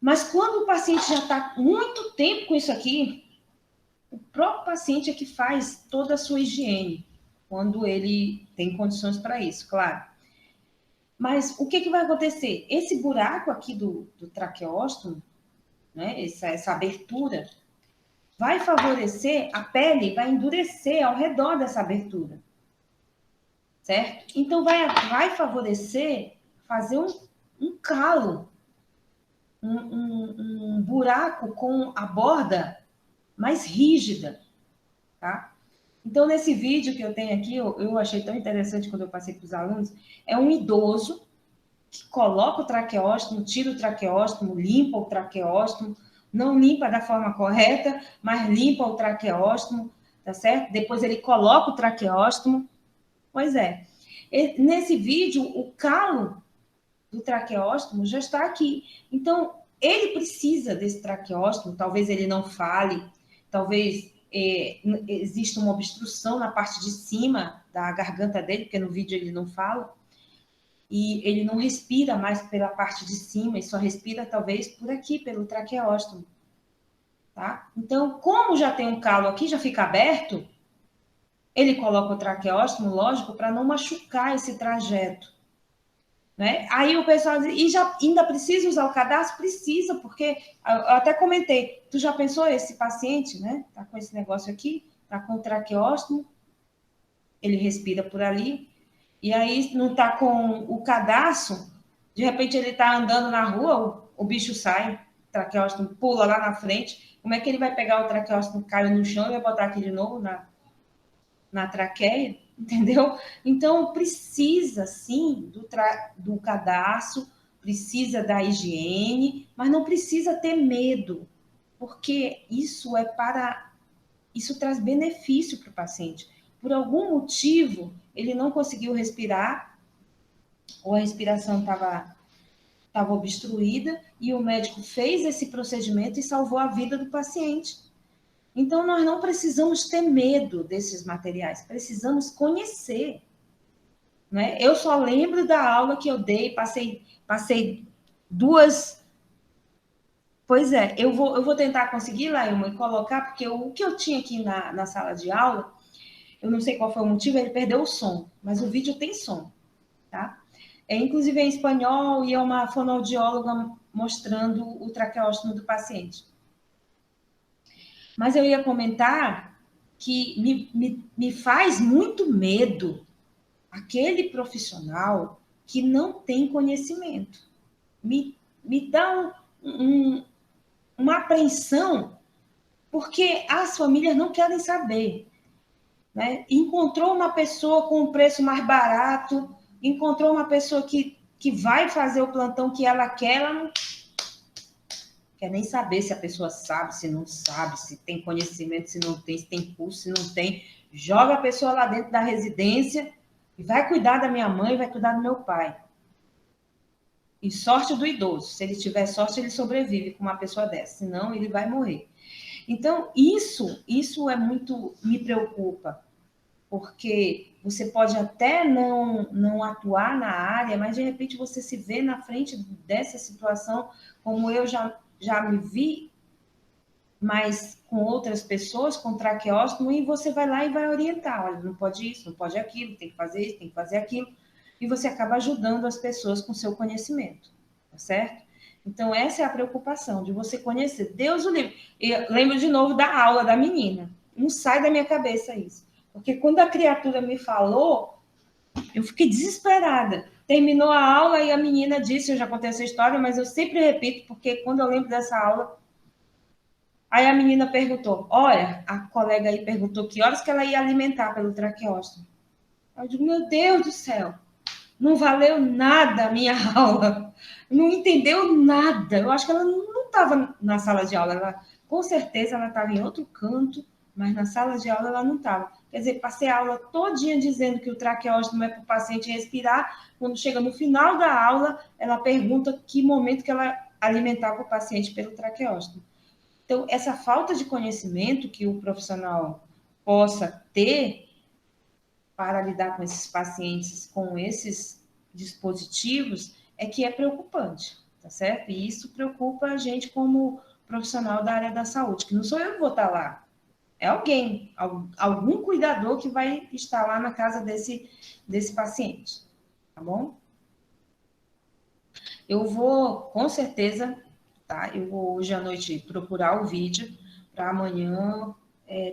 Mas quando o paciente já está muito tempo com isso aqui, o próprio paciente é que faz toda a sua higiene, quando ele tem condições para isso, claro. Mas o que vai acontecer? Esse buraco aqui do traqueóstomo, né, essa abertura, vai favorecer, a pele vai endurecer ao redor dessa abertura, certo? Então, vai favorecer fazer um calo, um buraco com a borda mais rígida, tá? Então, nesse vídeo que eu tenho aqui, eu achei tão interessante quando eu passei para os alunos, é um idoso que coloca o traqueóstomo, tira o traqueóstomo, limpa o traqueóstomo, não limpa da forma correta, mas limpa o traqueóstomo, tá certo? Depois ele coloca o traqueóstomo. Pois é. Nesse vídeo, o calo do traqueóstomo já está aqui. Então, ele precisa desse traqueóstomo, talvez ele não fale, talvez exista uma obstrução na parte de cima da garganta dele, porque no vídeo ele não fala, e ele não respira mais pela parte de cima, e só respira talvez por aqui, pelo traqueóstomo, tá? Então, como já tem um calo aqui, já fica aberto, ele coloca o traqueóstomo, lógico, para não machucar esse trajeto, né? Aí o pessoal diz, e já ainda precisa usar o cadastro? Precisa, porque eu até comentei, tu já pensou esse paciente, né? Tá com esse negócio aqui, tá com o traqueóstomo, ele respira por ali, e aí não tá com o cadastro, de repente ele tá andando na rua, o bicho sai, o traqueóstomo pula lá na frente, como é que ele vai pegar o traqueóstomo, cai no chão e vai botar aqui de novo na traqueia? Entendeu? Então, precisa, sim, do cadastro, precisa da higiene, mas não precisa ter medo, porque isso traz benefício para o paciente. Por algum motivo, ele não conseguiu respirar, ou a respiração estava obstruída, e o médico fez esse procedimento e salvou a vida do paciente. Então, nós não precisamos ter medo desses materiais, precisamos conhecer, né? Eu só lembro da aula que eu dei, passei duas... Pois é, eu vou tentar conseguir, Lailma, e colocar, porque o que eu tinha aqui na sala de aula, eu não sei qual foi o motivo, ele perdeu o som, mas o vídeo tem som, tá? Inclusive em espanhol, e é uma fonoaudióloga mostrando o traqueóstomo do paciente. Mas eu ia comentar que me faz muito medo aquele profissional que não tem conhecimento. Me dá uma apreensão, porque as famílias não querem saber. Né? Encontrou uma pessoa com um preço mais barato, encontrou uma pessoa que vai fazer o plantão que ela não quer nem saber se a pessoa sabe, se não sabe, se tem conhecimento, se não tem, se tem curso, se não tem. Joga a pessoa lá dentro da residência e vai cuidar da minha mãe, vai cuidar do meu pai. E sorte do idoso. Se ele tiver sorte, ele sobrevive com uma pessoa dessa. Senão, ele vai morrer. Então, isso é muito... me preocupa. Porque você pode até não atuar na área, mas, de repente, você se vê na frente dessa situação, como eu já me vi, mas com outras pessoas, com traqueóstomo, e você vai lá e vai orientar. Olha, não pode isso, não pode aquilo, tem que fazer isso, tem que fazer aquilo. E você acaba ajudando as pessoas com seu conhecimento, tá certo? Então, essa é a preocupação, de você conhecer. Deus o livre. Eu lembro de novo da aula da menina. Não sai da minha cabeça isso. Porque quando a criatura me falou, eu fiquei desesperada. Terminou a aula e a menina disse, eu já contei essa história, mas eu sempre repito, porque quando eu lembro dessa aula, aí a menina perguntou, olha, a colega aí perguntou que horas que ela ia alimentar pelo traqueóstomo. Eu digo, meu Deus do céu, não valeu nada a minha aula, não entendeu nada. Eu acho que ela não estava na sala de aula, com certeza ela estava em outro canto, mas na sala de aula ela não estava. Quer dizer, passei a aula todinha dizendo que o traqueóstomo é para o paciente respirar, quando chega no final da aula, ela pergunta que momento que ela alimentava o paciente pelo traqueóstomo. Então, essa falta de conhecimento que o profissional possa ter para lidar com esses pacientes com esses dispositivos é que é preocupante, tá certo? E isso preocupa a gente como profissional da área da saúde, que não sou eu que vou estar lá, é alguém, algum cuidador que vai estar lá na casa desse paciente, tá bom? Eu vou, com certeza, tá? Eu vou hoje à noite procurar o vídeo para amanhã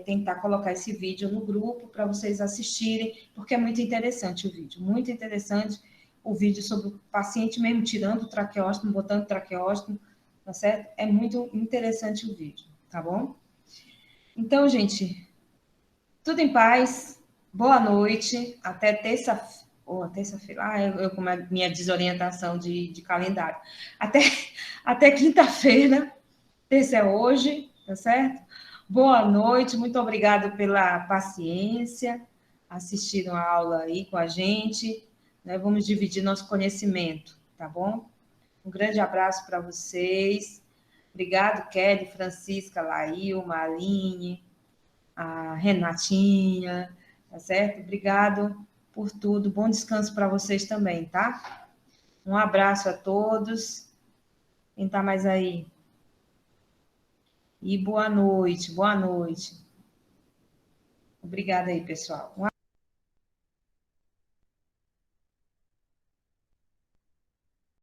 tentar colocar esse vídeo no grupo para vocês assistirem, porque é muito interessante o vídeo, muito interessante o vídeo sobre o paciente mesmo tirando o traqueóstomo, botando o traqueóstomo, tá certo? É muito interessante o vídeo, tá bom? Então, gente, tudo em paz, boa noite, até terça-feira. Terça-feira, eu com a minha desorientação de calendário. Até quinta-feira, terça é hoje, tá certo? Boa noite, muito obrigada pela paciência, assistiram a aula aí com a gente, né? Vamos dividir nosso conhecimento, tá bom? Um grande abraço para vocês. Obrigado, Kelly, Francisca, Laíl, Maline, a Renatinha, tá certo? Obrigado por tudo. Bom descanso para vocês também, tá? Um abraço a todos. Quem tá mais aí? E boa noite, boa noite. Obrigada aí, pessoal.